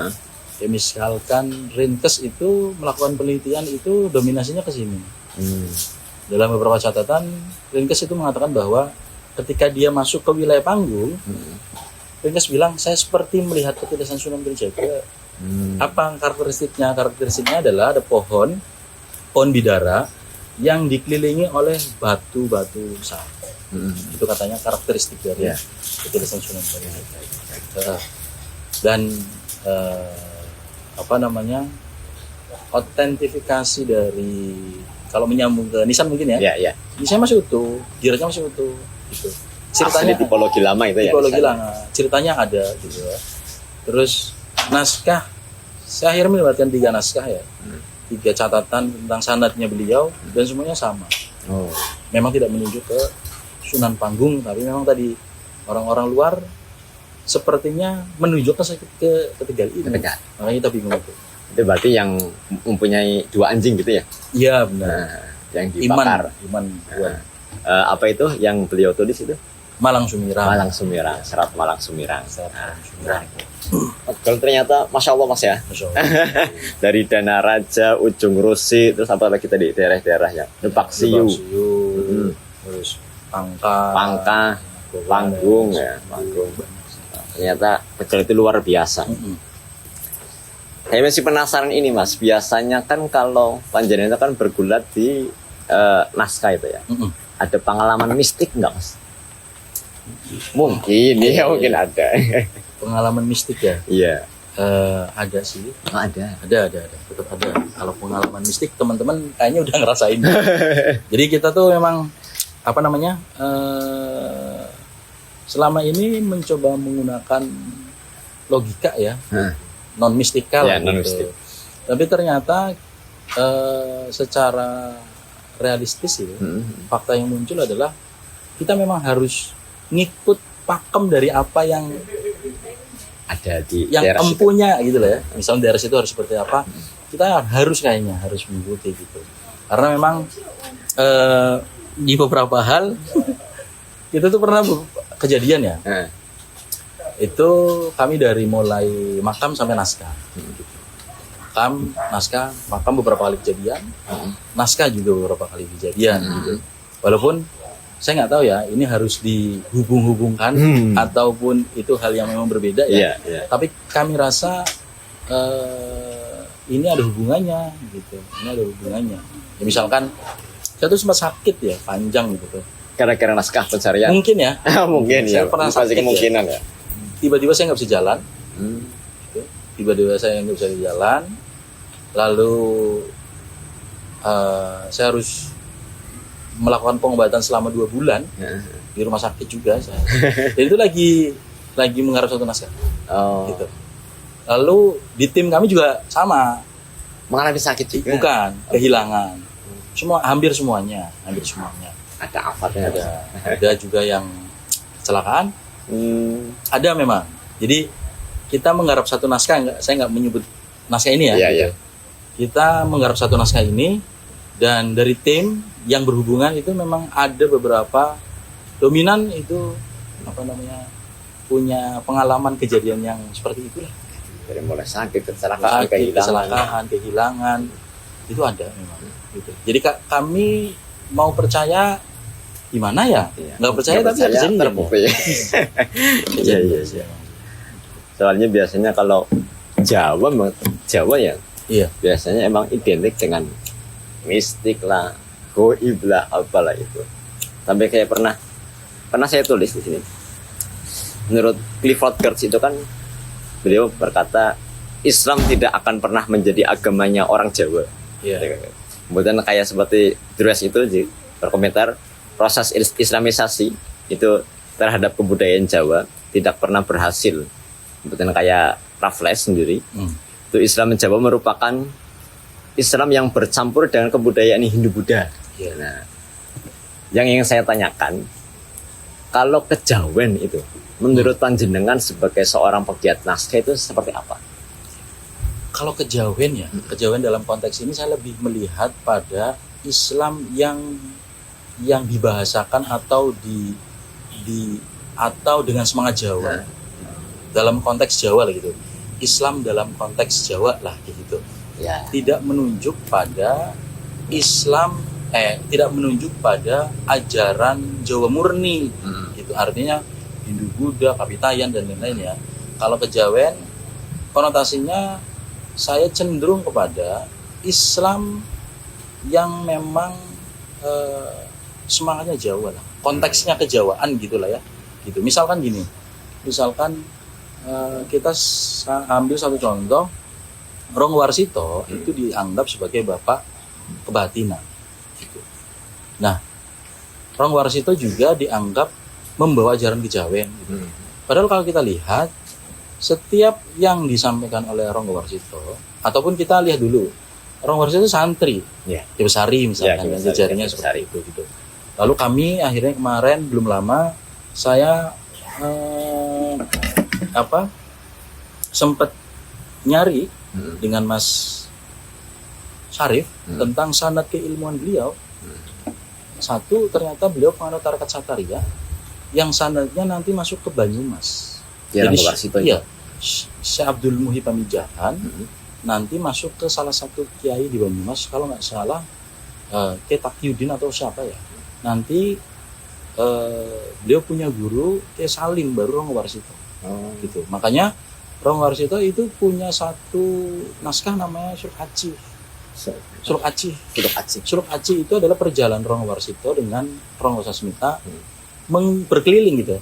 Ya, misalkan Rinkes itu melakukan penelitian itu dominasinya ke sini. Dalam beberapa catatan, Rinkes itu mengatakan bahwa ketika dia masuk ke wilayah Panggung, Rinkes bilang saya seperti melihat petilasan Sunan Kalijaga. Apa karakteristiknya? Karakteristiknya adalah ada pohon bidara yang dikelilingi oleh batu-batu besar. Itu katanya karakteristik dari petilasan Sunan Kalijaga. Dan autentifikasi dari kalau menyambung ke nisan mungkin ya. Nisan masih utuh, jiranya masih utuh gitu. Ceritanya asli tipologi lama itu ya. Tipologi lama. Ceritanya ada gitu ya. Terus naskah saya akhirnya mendapatkan 3 naskah ya. 3 catatan tentang sanadnya beliau dan semuanya sama. Memang tidak menunjuk ke Sunan Panggung, tapi memang tadi orang-orang luar sepertinya menunjuk ke Tegal ini. Makanya kita bingung itu. Itu berarti yang mempunyai 2 anjing gitu ya? Iya benar. Yang dibakar. Iman. Apa itu yang beliau tulis itu? Malang Sumirang. Serat Malang Sumirang. Kalau ternyata Masya Allah Mas ya. Masya Allah. Dari Danaraja, Ujung Rusi, terus apa lagi tadi daerah-daerah ya? Depaksiu. Terus Pangka. Panggung. Ternyata Tegal itu luar biasa. Saya masih penasaran ini Mas. Biasanya kan kalau panjenengan itu kan bergulat di naskah itu ya. Ada pengalaman mistik nggak Mas? Mungkin ada. Pengalaman mistik ya? Iya. Ada sih. Ada. Tetap ada. Kalau pengalaman mistik teman-teman kayaknya udah ngerasain. Jadi kita tuh memang selama ini mencoba menggunakan logika ya, non mistikal. Gitu. Tapi ternyata secara realistis ya, fakta yang muncul adalah kita memang harus ngikut pakem dari apa yang ada di yang empunya gitu lah ya. Misalnya daerah situ harus seperti apa, kita harus mengikuti gitu. Karena memang di beberapa hal kita tuh pernah kejadian ya. Itu kami dari mulai makam sampai naskah. Makam beberapa kali kejadian, naskah juga beberapa kali kejadian gitu. Walaupun saya nggak tahu ya, ini harus dihubung-hubungkan ataupun itu hal yang memang berbeda ya. Tapi kami rasa ini ada hubungannya gitu. Ya, misalkan saya tuh sempat sakit ya, panjang gitu. Gara-gara naskah pencarian. Mungkin ya. Mungkin saya ya. pernah sakit kemungkinan ya. Tiba-tiba saya nggak bisa jalan. Gitu. Tiba-tiba saya nggak bisa jalan. Lalu saya harus melakukan pengobatan selama 2 bulan di rumah sakit juga saya. Jadi itu lagi menggarap satu naskah. Gitu. Lalu di tim kami juga sama. Mengalami sakit juga. Bukan, kehilangan. Hampir semuanya. Ada afatnya. ada juga yang kecelakaan, ada memang. Jadi kita menggarap satu naskah, saya nggak menyebut naskah ini ya. Iya, gitu. iya. Kita menggarap satu naskah ini, dan dari tim yang berhubungan itu memang ada beberapa dominan itu punya pengalaman kejadian yang seperti itulah. Dari mulai sakit, kecelakaan, kehilangan itu ada memang. Gitu. Jadi kami mau percaya gimana ya? Iya. Nggak percaya tapi percaya, kejadian. terbukti. Iya, iya. Soalnya biasanya kalau Jawa ya, Iya. biasanya emang identik dengan mistik lah, goib lah, apalah itu. Sampai kayak pernah saya tulis di sini. Menurut Clifford Geertz itu kan, beliau berkata Islam tidak akan pernah menjadi agamanya orang Jawa. Iya. Kemudian kayak seperti Dress itu berkomentar, proses Islamisasi itu terhadap kebudayaan Jawa tidak pernah berhasil. Kemudian kayak Raffles sendiri, itu Islam Jawa merupakan Islam yang bercampur dengan kebudayaan Hindu-Buddha. Iya. Nah, yang ingin saya tanyakan, kalau kejawen itu, menurut panjenengan sebagai seorang pegiat naskah itu seperti apa? Kalau kejawen kejawen dalam konteks ini saya lebih melihat pada Islam yang dibahasakan atau atau dengan semangat Jawa. Dalam konteks Jawa lah gitu. Islam dalam konteks Jawa lah gitu. Ya. Tidak menunjuk pada Islam tidak menunjuk pada ajaran Jawa murni. Gitu. Artinya Hindu, Buddha, Kapitayan dan lain-lain ya. Kalau kejawen konotasinya saya cenderung kepada Islam yang memang semangatnya Jawa lah, konteksnya kejawaan gitulah ya, gitu. Misalkan gini, kita ambil satu contoh, Rong Warsito itu dianggap sebagai bapak kebatinan, gitu. Nah, Rong Warsito juga dianggap membawa ajaran kejawen, gitu. Padahal kalau kita lihat setiap yang disampaikan oleh Ronggo Warsito, ataupun kita lihat dulu, Ronggo Warsito itu santri, Ki Besari misalkan, dan jejaringnya seperti itu gitu. Lalu kami akhirnya kemarin belum lama saya sempat nyari dengan Mas Syarif tentang sanad keilmuan beliau. Satu, ternyata beliau penganut tarekat Sataria yang sanadnya nanti masuk ke Banyumas. Jadi Syekh Abdul Muhyi Pamijahan nanti masuk ke salah satu kiai di Banyumas, kalau nggak salah Kiai Taqiyuddin atau siapa ya. Nanti beliau punya guru Kiai Salim baru Ronggo Warsito. Gitu. Makanya Ronggo Warsito itu punya satu naskah namanya Suluk Aci itu adalah perjalanan Ronggo Warsito dengan Ronggo Sasmita berkeliling gitu.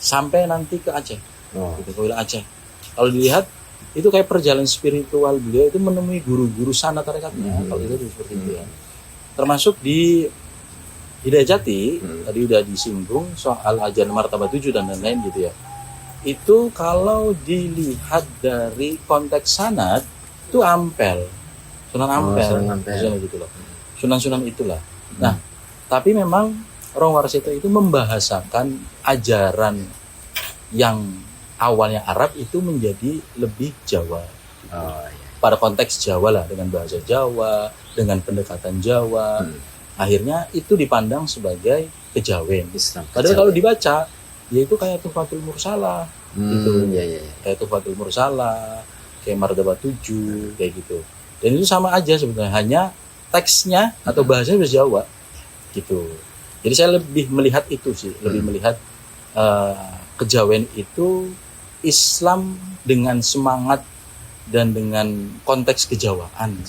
Sampai nanti ke Aceh, gitu, ke wilayah Aceh. Kalau dilihat itu kayak perjalanan spiritual beliau itu menemui guru-guru sanad tarekatnya. Kalau itu seperti itu ya. Termasuk di Hidayah Jati tadi udah disinggung soal ajaran martabat 7 dan lain-lain gitu ya. Itu kalau dilihat dari konteks sanad itu Ampel, Sunan Ampel. Gitu loh. Sunan-sunan itulah. Nah, tapi memang Ronggo Warsito itu membahasakan ajaran yang awalnya Arab itu menjadi lebih Jawa. Pada konteks Jawa lah, dengan bahasa Jawa, dengan pendekatan Jawa. Akhirnya itu dipandang sebagai kejawen. Padahal kalau dibaca, yaitu kayak Tuhfatul Mursalah, gitu. Kayak Tuhfatul Mursalah, kayak Martabat 7, kayak gitu. Dan itu sama aja sebetulnya, hanya teksnya atau bahasanya bahasa Jawa, gitu. Jadi saya lebih melihat itu sih, lebih melihat kejawen itu Islam dengan semangat dan dengan konteks kejawaan.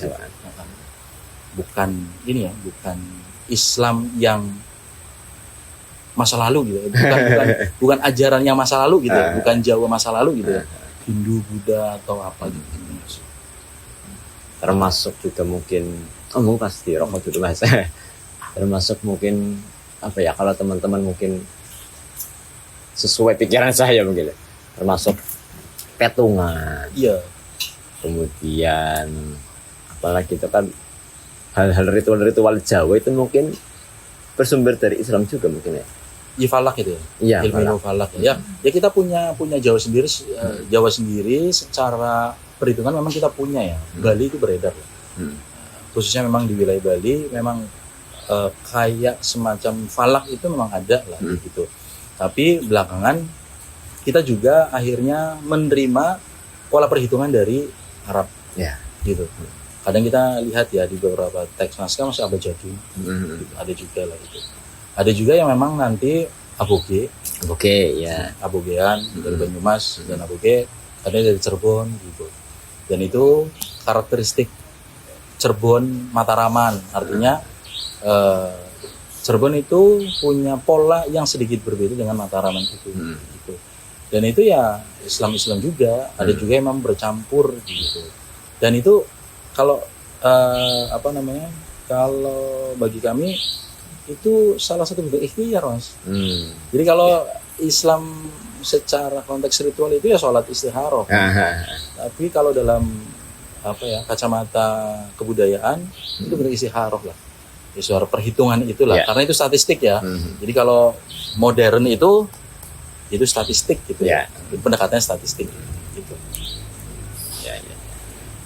Bukan ini ya, bukan Islam yang masa lalu gitu, bukan ajarannya masa lalu gitu, bukan Jawa masa lalu gitu, Hindu, Buddha atau apa gitu. Termasuk juga mungkin, pasti Ronggo itu bahasa. Termasuk mungkin apa ya, kalau teman-teman mungkin sesuai pikiran saya mungkin, termasuk petungan. Iya. Kemudian apalagi itu kan hal-hal ritual Jawa itu mungkin bersumber dari Islam juga mungkin ya. Falak itu ya. Iya, Ilmu falak ya. Ya kita punya Jawa sendiri, Jawa sendiri secara perhitungan memang kita punya ya. Bali itu beredar ya. Khususnya memang di wilayah Bali memang kayak semacam falak itu memang ada lah gitu. Tapi belakangan kita juga akhirnya menerima pola perhitungan dari Arab Ya. gitu. Kadang kita lihat ya di beberapa teks naskah masih abjadun, gitu. Ada juga lah itu. Ada juga yang memang nanti aboge, Oke, ya. abogean dari Banyumas dan aboge ada dari Cirebon gitu. Dan itu karakteristik Cirebon Mataraman, artinya Cirebon itu punya pola yang sedikit berbeda dengan Mataraman itu. Gitu. Dan itu ya Islam juga, ada juga yang memang bercampur gitu. Dan itu kalau kalau bagi kami itu salah satu bentuk ikhtiar, Mas. Jadi kalau Islam secara konteks ritual itu ya sholat istikharah. Tapi kalau dalam kacamata kebudayaan itu bentuk istikharah lah. Suara perhitungan itulah, karena itu statistik ya. Jadi kalau modern itu statistik gitu ya. Pendekatannya statistik gitu. Ya.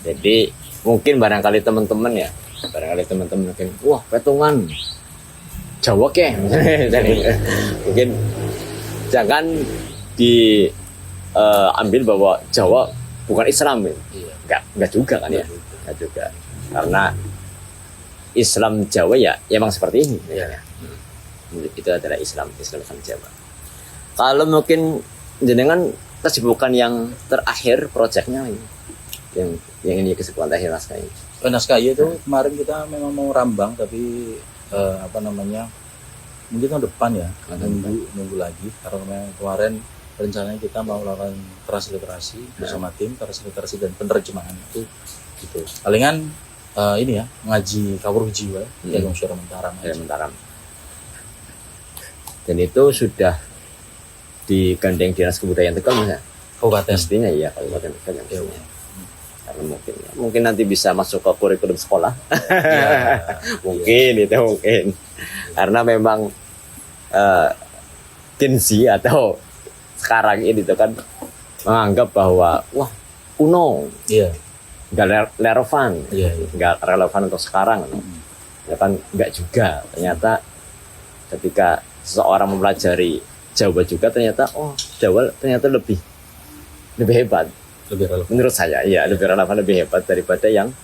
Jadi mungkin barangkali teman-teman mungkin wah petungan Jawa ke mungkin jangan diambil bahwa Jawa bukan Islam. Enggak juga kan ya. Enggak juga. Karena Islam Jawa ya emang seperti ini. Itu adalah Islam Jawa. Kalau mungkin jenengan kesibukan yang terakhir proyeknya ini yang ini kesibukan terakhir naskah ini. Naskah itu kemarin kita memang mau rambang tapi mungkin tahun depan ya, nunggu lagi karena memang kemarin rencananya kita mau melakukan transliterasi bersama tim transliterasi dan penerjemahan itu gitu. Palingan ini ya ngaji kawruh jiwa yang Syara Mentaram. Dan itu sudah digandeng Dinas Kebudayaan Tegal ya? Kabupaten. Mestinya iya Kabupaten Tegal yang karena mungkin nanti bisa masuk ke kurikulum sekolah. Mungkin. Karena memang Gen Z atau sekarang ini itu kan menganggap bahwa wah kuno, nggak relevan, nggak relevan untuk sekarang. Ya kan nggak juga. Ternyata ketika seseorang mempelajari Jawa juga ternyata Jawa ternyata lebih hebat. Lebih relevan. Menurut saya lebih relevan, lebih hebat daripada yang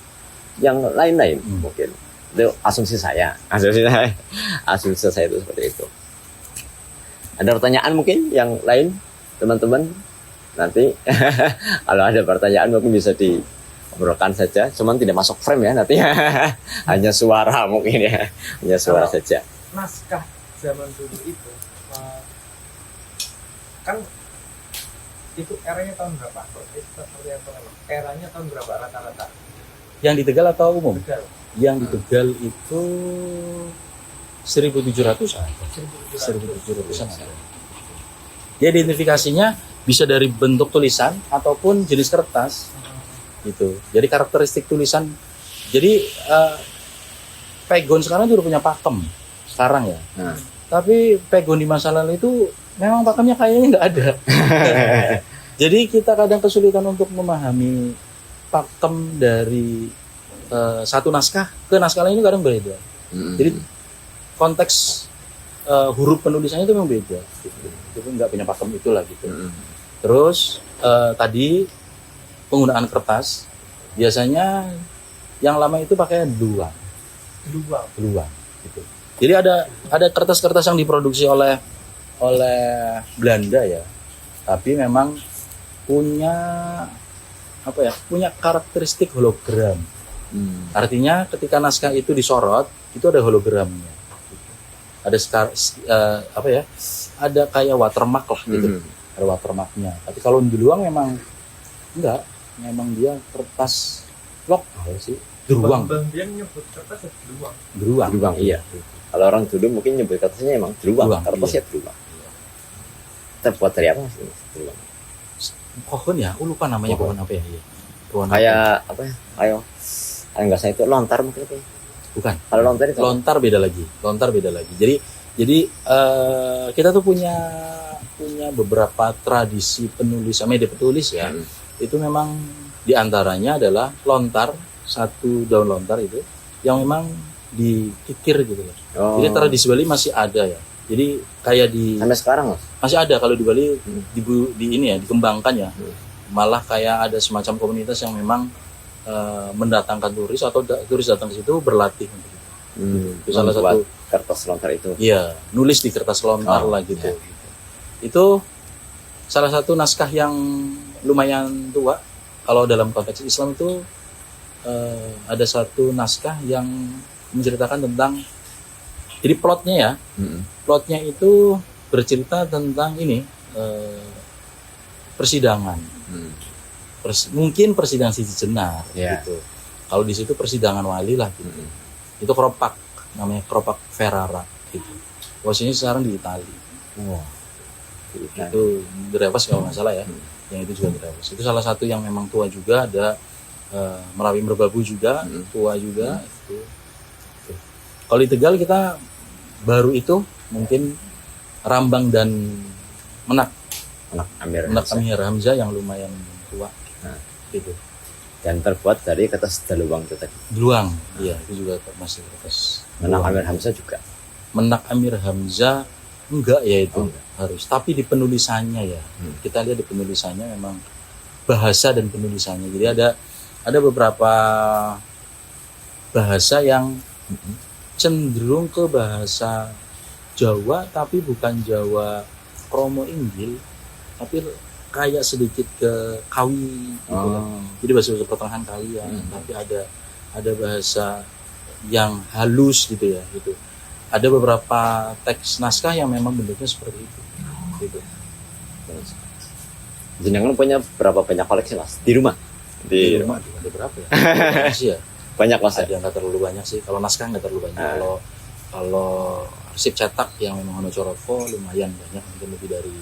lain-lain mungkin. Itu asumsi saya itu seperti itu. Ada pertanyaan mungkin yang lain teman-teman nanti kalau ada pertanyaan mungkin bisa diobrolkan saja, cuman tidak masuk frame ya nanti. Hanya suara mungkin ya, hanya suara kalau saja. Naskah zaman dulu itu kan itu eranya tahun berapa? Eranya tahun berapa rata-rata? Yang di Tegal atau umum? Tegal. Yang di Tegal itu 1700-an. 1700-an. Dia identifikasinya bisa dari bentuk tulisan ataupun jenis kertas. Gitu. Jadi karakteristik tulisan. Jadi pegon sekarang juga punya pakem. Sekarang ya. Tapi pegon di masa lalu itu memang pakemnya kayaknya nggak ada. Jadi kita kadang kesulitan untuk memahami pakem dari satu naskah ke naskah lain itu kadang beda. Jadi konteks huruf penulisannya itu memang beda. Gitu. Itu nggak punya pakem itulah gitu. Terus tadi penggunaan kertas biasanya yang lama itu pakai beluang. Gitu. Jadi ada kertas-kertas yang diproduksi oleh Belanda ya, tapi memang punya karakteristik hologram. Artinya ketika naskah itu disorot itu ada hologramnya. Ada ada kayak watermark lah gitu. Ada watermarknya. Tapi kalau beluang memang enggak, memang dia kertas log sih. Beruang. Bang dia nyebut kertas Beruang. Iya. Kalau orang dulu mungkin nyebut kertasnya emang beruang. Kertasnya beruang. Terbuat dari apa sih? Beruang. Pohon ya, aku lupa namanya pohon apa ya. Pohon kayak apa ya? Ayo. Enggak saya itu lontar mungkin apa ya? Bukan. Kalau lontar itu Lontar beda lagi. Jadi kita tuh punya beberapa tradisi penulis, media petulis ya. Itu memang diantaranya adalah lontar, satu daun lontar itu yang memang dikikir gitu loh. Jadi tradisi Bali masih ada ya. Jadi kayak sampai sekarang Mas. masih ada kalau di Bali di ini ya dikembangkan ya. Malah kayak ada semacam komunitas yang memang mendatangkan turis atau turis datang ke situ berlatih untuk itu. Itu salah satu kertas lontar itu. Iya, nulis di kertas lontar lah gitu. iya. Itu salah satu naskah yang lumayan tua. Kalau dalam konteks Islam itu ada satu naskah yang menceritakan tentang, jadi plotnya ya, plotnya itu bercerita tentang ini persidangan. Mungkin persidangan Siti Jenar gitu. Kalau di situ persidangan wali lah gitu. Itu keropak, namanya keropak Ferrara gitu. Posisinya sekarang di Italia. Itu Drevas kalau nggak salah ya. Yang itu juga Drevas. Itu salah satu yang memang tua juga. Ada Merapi Merbabu juga, tua juga. Itu. Kalau di Tegal kita baru itu mungkin Rambang dan Menak Amir Hamzah yang lumayan tua. Gitu. Dan terbuat dari kertas daluang itu tadi. Beluang, iya itu juga masih kertas. Menak Amir Hamzah juga. Menak Amir Hamzah enggak ya itu harus. Tapi di penulisannya ya, kita lihat di penulisannya memang bahasa dan penulisannya. Jadi ada beberapa bahasa yang cenderung ke bahasa Jawa, tapi bukan Jawa Kromo Inggil, tapi kayak sedikit ke Kawi gitu kan. Jadi bahasa pertengahan Kawi ya, tapi ada bahasa yang halus gitu ya gitu. Ada beberapa teks naskah yang memang bentuknya seperti itu gitu. Jenengan punya berapa banyak koleksi Mas di rumah? Di rumah ada berapa ya? Masih ya? Banyak Mas. Ada nggak terlalu banyak sih. Kalau naskah nggak terlalu banyak. Kalau arsip cetak yang memang Wonocoroko lumayan banyak, mungkin lebih dari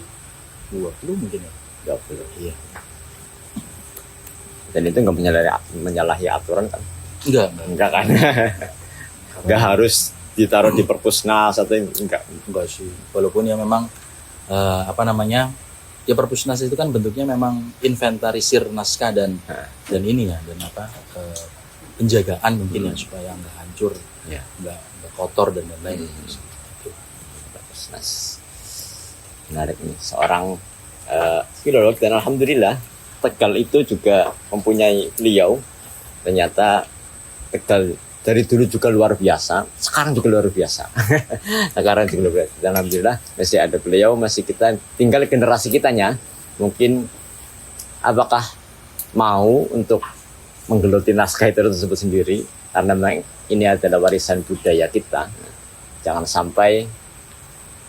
20 mungkin ya. 20. Iya. Dan itu nggak menyalahi aturan kan? Enggak Kan? Nggak harus ditaruh di perpusnas atau enggak sih. Walaupun ya memang ya perpusnas itu kan bentuknya memang inventarisir naskah dan ini ya, dan penjagaan mungkin ya supaya nggak hancur, nggak kotor dan lain-lain. Perpusnas. Menarik nih, seorang filolog, dan alhamdulillah Tegal itu juga mempunyai beliau. Ternyata Tegal dari dulu juga luar biasa, sekarang juga luar biasa. Sekarang juga luar biasa. Dan alhamdulillah masih ada beliau, masih kita tinggal generasi kitanya. Mungkin apakah mau untuk menggeluti naskah itu tersebut sendiri, karena memang ini adalah warisan budaya kita. Jangan sampai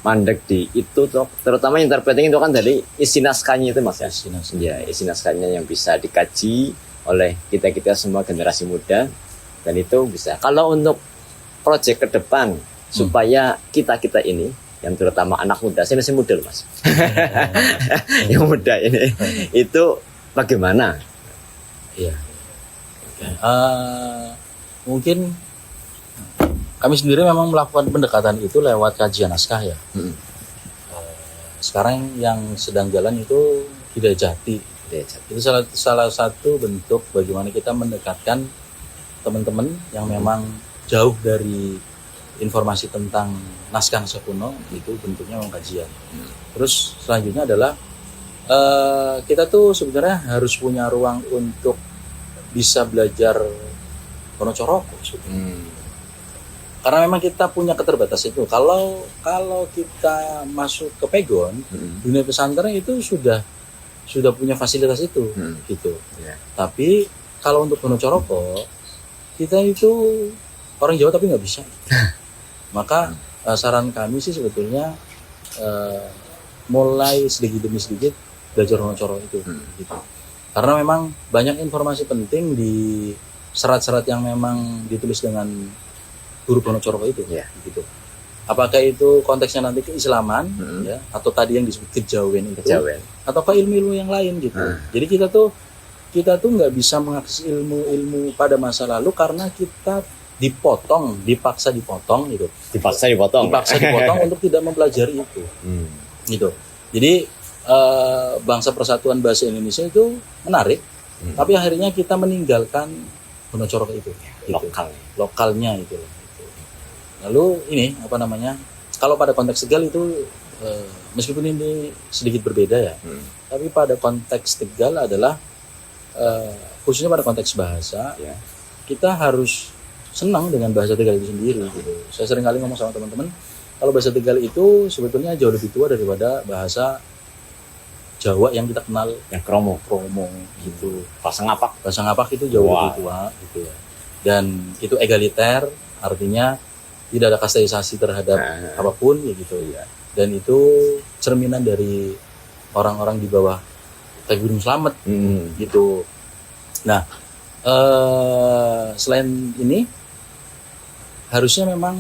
mandek di itu, terutama yang terpenting itu kan dari isi naskahnya itu Mas ya. Isi naskahnya yang bisa dikaji oleh kita semua generasi muda, dan itu bisa. Kalau untuk proyek ke depan supaya kita ini yang terutama anak muda, saya masih muda loh Mas. Yang muda ini itu bagaimana? Iya. Mungkin kami sendiri memang melakukan pendekatan itu lewat kajian naskah ya. Sekarang yang sedang jalan itu Hidayah Jati. Itu salah satu bentuk bagaimana kita mendekatkan teman-teman yang memang jauh dari informasi tentang naskah-naskah kuno, itu bentuknya memang kajian. Terus selanjutnya adalah kita tuh sebenarnya harus punya ruang untuk bisa belajar Wonocoroko. Karena memang kita punya keterbatasan itu. Kalau kita masuk ke Pegon, dunia pesantren itu sudah punya fasilitas itu, gitu. Tapi kalau untuk Wonocoroko, kita itu orang Jawa tapi nggak bisa. Maka saran kami sih sebetulnya mulai sedikit demi sedikit belajar Wonocoroko itu, gitu. Karena memang banyak informasi penting di serat-serat yang memang ditulis dengan huruf Wonocoroko itu, gitu. Apakah itu konteksnya nanti keislaman, ya, atau tadi yang disebut kejawen itu, ataukah ilmu-ilmu yang lain, gitu. Jadi kita tuh nggak bisa mengakses ilmu-ilmu pada masa lalu karena kita dipaksa dipotong gitu. Dipaksa dipotong. Dipaksa dipotong untuk tidak mempelajari itu. Gitu. Jadi bangsa persatuan bahasa Indonesia itu menarik, tapi akhirnya kita meninggalkan Wonocorok itu. Gitu. Lokalnya itu. Gitu. Lalu ini apa namanya? Kalau pada konteks Tegal itu meskipun ini sedikit berbeda ya, tapi pada konteks Tegal adalah khususnya pada konteks bahasa, kita harus senang dengan bahasa Tegal itu sendiri. Gitu. Saya sering kali ngomong sama teman-teman, kalau bahasa Tegal itu sebetulnya jauh lebih tua daripada bahasa Jawa yang kita kenal, yang kromo gitu. Bahasa Ngapak itu jauh lebih tua gitu ya. Dan itu egaliter, artinya tidak ada kasteisasi terhadap apapun ya gitu ya. Dan itu cerminan dari orang-orang di bawah Ki Gunung Slamet gitu. Nah, selain ini harusnya memang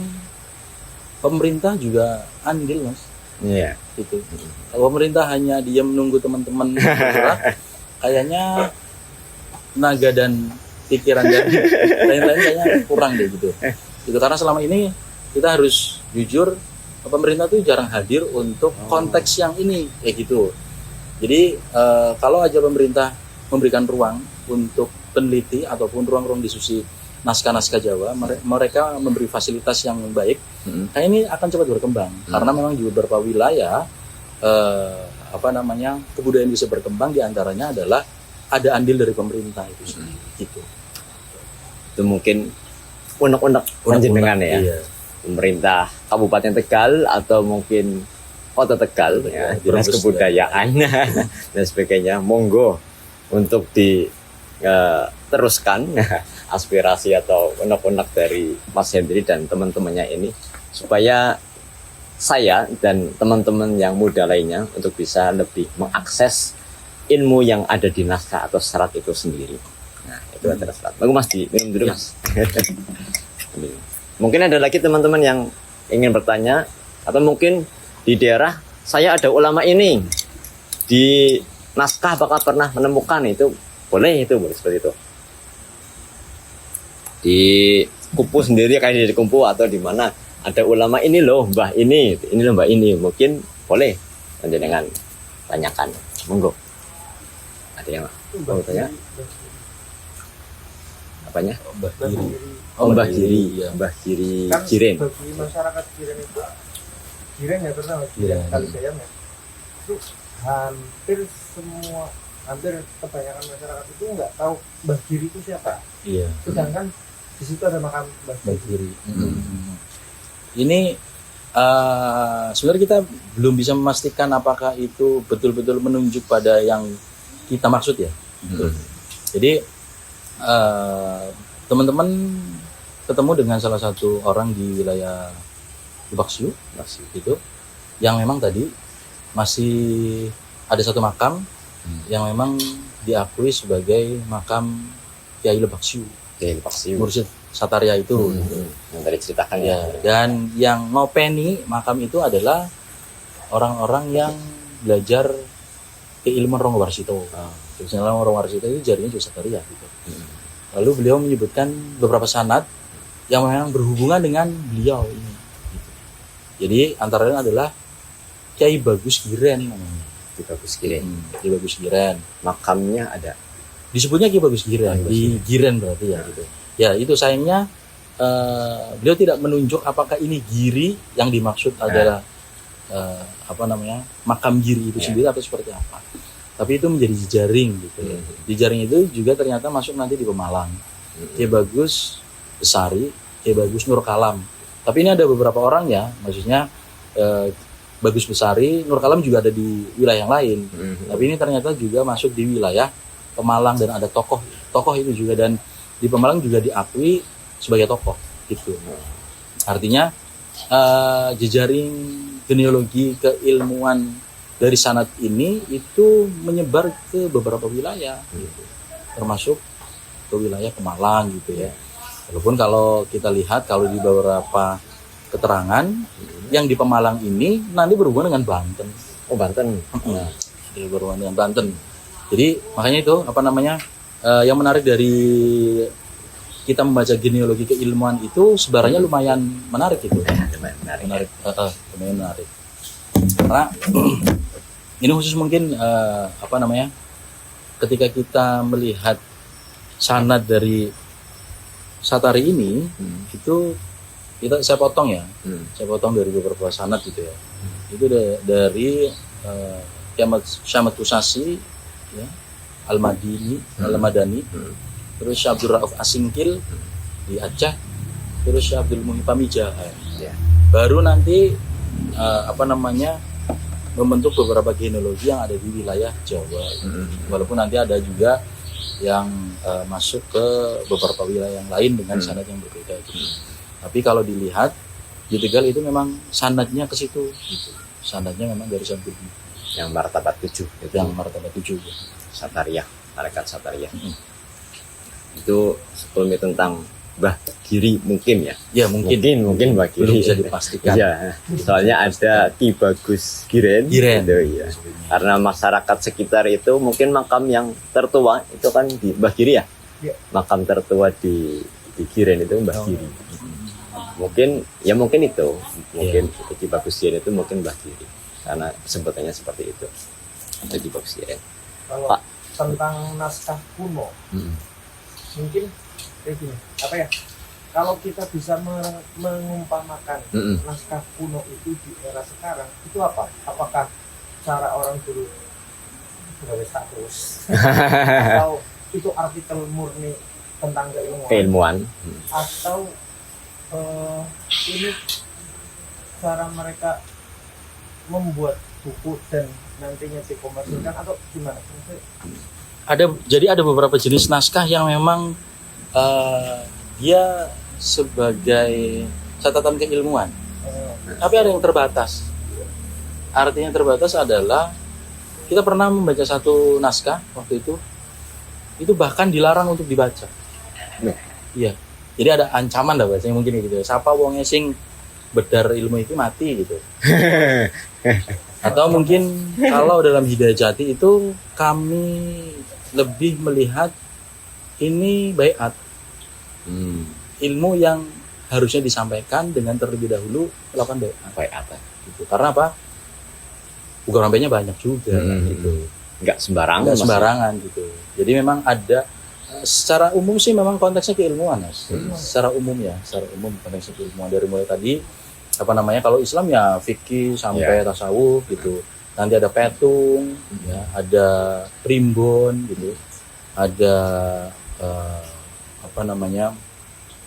pemerintah juga andil, Mas. Iya. Gitu. Kalau pemerintah hanya diam menunggu teman-teman bergerak, kayaknya tenaga dan pikiran dan lain-lain kayaknya kurang deh gitu. Gitu, karena selama ini kita harus jujur, pemerintah tuh jarang hadir untuk konteks yang ini kayak gitu. Jadi kalau aja pemerintah memberikan ruang untuk peneliti ataupun ruang-ruang diskusi naskah-naskah Jawa, mereka memberi fasilitas yang baik, kayak ini akan cepat berkembang. Karena memang di beberapa wilayah kebudayaan bisa berkembang, diantaranya adalah ada andil dari pemerintah itu sendiri. Gitu. Itu mungkin unek-unek panjenengan ya. Iya. Pemerintah Kabupaten Tegal atau mungkin Kota Tegal ya, Dinas Kebudayaan dan sebagainya, monggo untuk diteruskan aspirasi atau unek-unek dari Mas Hendri dan teman-temannya ini, supaya saya dan teman-teman yang muda lainnya untuk bisa lebih mengakses ilmu yang ada di naskah atau serat itu sendiri. Nah, itu adalah serat. Bagus Mas, minum dulu Mas. Mungkin ada lagi teman-teman yang ingin bertanya, atau mungkin di daerah saya ada ulama ini, di naskah apakah pernah menemukan itu? Boleh seperti itu. Di Kupu sendiri kayak di Kupu atau di mana ada ulama ini loh, mbah ini loh mbah ini, mungkin boleh dengan tanyakan, monggo. Ada yang mau tanya? Apanya? Mbah Giri, Mbah Giri Kan Jiren. bagi masyarakat Jiren itu, Jiren ya terutama Jiren Kalisayam ya, itu hampir kebanyakan masyarakat itu nggak tahu Mbah Giri itu siapa. Iya. Sedangkan di situ ada makam Mbah Giri. Ini sebenarnya kita belum bisa memastikan apakah itu betul-betul menunjuk pada yang kita maksud ya. Jadi teman-teman ketemu dengan salah satu orang di wilayah Lubaksiu gitu, yang memang tadi masih ada satu makam yang memang diakui sebagai makam Kiai Lubaksiu, Mursyid Sataria itu. Yang tadi ceritakan ya. Dan yang ngopeni makam itu adalah orang-orang yang belajar keilmuan Ronggo Warsito. Misalnya Ronggo Warsito itu jarinya juga Sataria gitu. Lalu beliau menyebutkan beberapa sanad yang memang berhubungan dengan beliau ini. Gitu. Jadi antara lain adalah Kiai Bagus Giren namanya. Kiai Bagus Giren. Makamnya ada. Disebutnya Kiai Bagus Giren, di Giren berarti ya gitu. Ya itu sayangnya beliau tidak menunjuk apakah ini Giri yang dimaksud adalah makam Giri itu sendiri atau seperti apa. Tapi itu menjadi jejaring gitu ya. Jejaring itu juga ternyata masuk nanti di Pemalang. Kiai Bagus Besari, Kiai Bagus Nur Kalam. Tapi ini ada beberapa orang ya, maksudnya Bagus Besari, Nur Kalam juga ada di wilayah yang lain. Tapi ini ternyata juga masuk di wilayah Pemalang dan ada tokoh itu juga, dan di Pemalang juga diakui sebagai tokoh gitu. Artinya jejaring genealogi keilmuan dari sanad ini itu menyebar ke beberapa wilayah gitu. Termasuk ke wilayah Pemalang gitu ya. Walaupun kalau kita lihat kalau di beberapa keterangan yang di Pemalang ini nanti berhubungan dengan Banten. Oh Banten. Berhubungan dengan Banten. Jadi makanya itu yang menarik dari kita membaca genealogi keilmuan itu sebenarnya lumayan menarik itu. Menarik. Lumayan menarik. Karena ini khusus mungkin ketika kita melihat sanad dari Satari ini itu saya potong ya. Saya potong dari beberapa sanad gitu ya. Itu dari Syamad Tusasi ya, Al-Madani, terus Syekh Abdul Rauf Asingkil di Aceh, terus Syekh Abdul Muhyi Pamijahan. Ya. Baru nanti membentuk beberapa genealogi yang ada di wilayah Jawa. Walaupun nanti ada juga yang masuk ke beberapa wilayah yang lain dengan sanad yang berbeda gitu. Tapi kalau dilihat di Tegal itu memang sanadnya ke situ gitu. Sanadnya memang dari Syabdul Yang martabat 7 itu yang martabat 7 gitu. Satariyah, tarekat Satariyah. Itu sebelumnya tentang Mbah Giri mungkin ya. Ya mungkin Mbah Giri belum bisa dipastikan. Iya, soalnya ada Ki Bagus Giren. Giren. Gitu, iya. Karena masyarakat sekitar itu mungkin makam yang tertua itu kan di Mbah Giri ya. Iya. Makam tertua di Giren itu Mbah Giri. Mungkin itu. Mungkin Ki Bagus Giren itu mungkin Mbah Giri. Karena sebutannya seperti itu. Atau Ki Bagus Giren. Kalau Pak. tentang naskah kuno, mungkin kayak gini, kalau kita bisa mengumpamakan naskah kuno itu di era sekarang, itu apa? Apakah cara orang dulu sebagai status atau itu artikel murni tentang Keilmuan. atau ini cara mereka membuat buku dan nantinya dikomersilkan atau gimana? Jadi ada beberapa jenis naskah yang memang dia sebagai catatan keilmuan. Tapi ada yang terbatas. Artinya terbatas adalah kita pernah membaca satu naskah waktu itu bahkan dilarang untuk dibaca. Iya. Jadi ada ancaman lah bahasanya mungkin gitu. Siapa wong sing bedar ilmu itu mati gitu. Atau mungkin kalau dalam Hidayah Jati itu kami lebih melihat ini baiat. Ilmu yang harusnya disampaikan dengan terlebih dahulu melakukan baiat. Gitu. Karena apa? Bukan sampainya banyak juga gitu. Enggak sembarangan gitu. Jadi memang ada secara umum sih memang konteksnya keilmuan, Mas. Secara umum konteksnya keilmuan dari mulai tadi kalau Islam ya fikih sampai tasawuf gitu. Nanti ada petung, ya, ada primbon gitu. Ada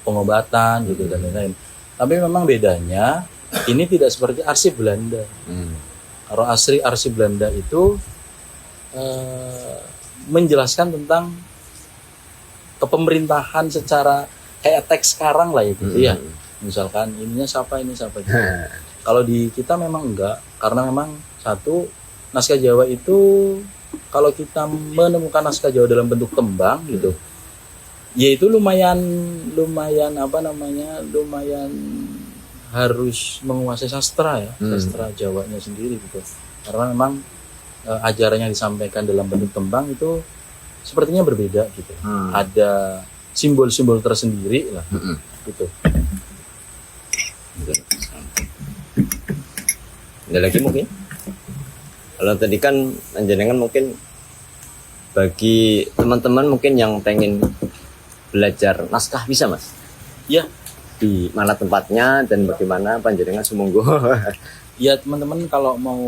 pengobatan gitu dan lain-lain. Tapi memang bedanya ini tidak seperti arsip Belanda. Kalau arsip Belanda itu menjelaskan tentang kepemerintahan secara kayak teks sekarang lah gitu ya. Misalkan ini siapa gitu. Kalau di kita memang enggak, karena memang satu naskah Jawa itu kalau kita menemukan naskah Jawa dalam bentuk tembang gitu, yaitu lumayan harus menguasai sastra ya, sastra Jawanya sendiri gitu. Karena memang ajaran yang disampaikan dalam bentuk tembang itu sepertinya berbeda gitu. Ada simbol-simbol tersendiri lah gitu. Ada lagi mungkin? Kalau tadi kan jenengan mungkin bagi teman-teman mungkin yang pengen belajar naskah bisa Mas? Ya. Di mana tempatnya dan bagaimana panjenengan sumungguh? Ya teman-teman kalau mau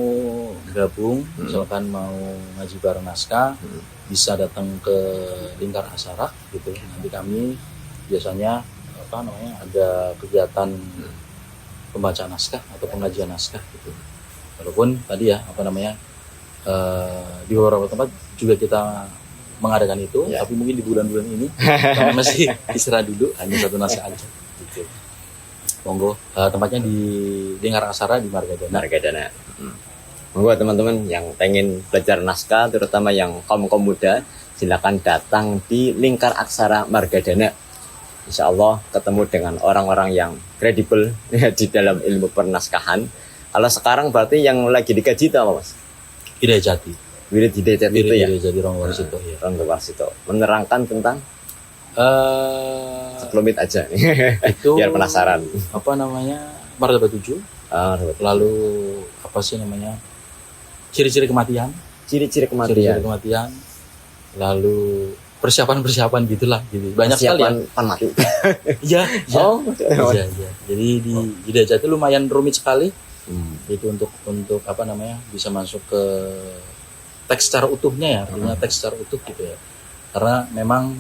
gabung, misalkan mau ngaji bareng naskah, bisa datang ke Lingkar Aksara gitu. Nanti kami biasanya ada kegiatan pembacaan naskah atau pengajian naskah gitu. Walaupun tadi ya di beberapa tempat juga kita mengadakan itu, tapi mungkin di bulan-bulan ini kami masih istirahat dulu, hanya satu naskah aja gitu. Monggo, tempatnya di Lingkar Aksara di Margadana. Monggo teman-teman yang pengen belajar naskah, terutama yang kaum muda, silakan datang di Lingkar Aksara Margadana. Insya Allah ketemu dengan orang-orang yang kredibel di dalam ilmu pernaskahan. Kalau sekarang berarti yang lagi dikaji itu apa Mas? Hidayah Jati. Wirid Hidayah Jati itu ya? Hidayah Jati Ronggo Warsito. Ronggo Warsito. Menerangkan tentang Sekelumit aja nih. Itu Biar penasaran. apa namanya, martabat 7, lalu apa sih namanya, ciri-ciri kematian, Ciri-ciri ciri-ciri kematian. kematian, lalu persiapan gitu banyak sekali ya. Persiapan pan mati. Iya, iya. Oh, Iya, iya. Jadi di Hidayat Jati lumayan rumit sekali. Hmm. Itu untuk apa namanya, bisa masuk ke teks secara utuhnya ya, artinya teks secara utuh gitu ya. Karena memang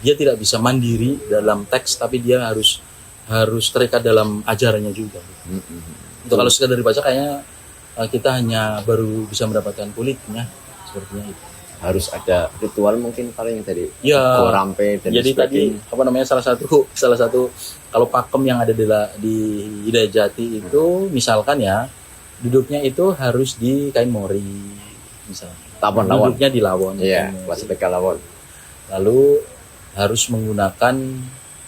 dia tidak bisa mandiri dalam teks, tapi dia harus terikat dalam ajarannya juga. Untuk kalau sekedar dibaca kayaknya kita hanya baru bisa mendapatkan kulitnya, sepertinya itu. Harus ada ritual mungkin paling yang tadi. Ya, Rampe dan jadi tadi sebagainya. apa namanya, salah satu kalau pakem yang ada di Hidayat Jati itu misalkan ya, duduknya itu harus di kain mori misalnya. Lawon. Duduknya di lawon. Iya, kain mori. masih pegang lawon. Lalu harus menggunakan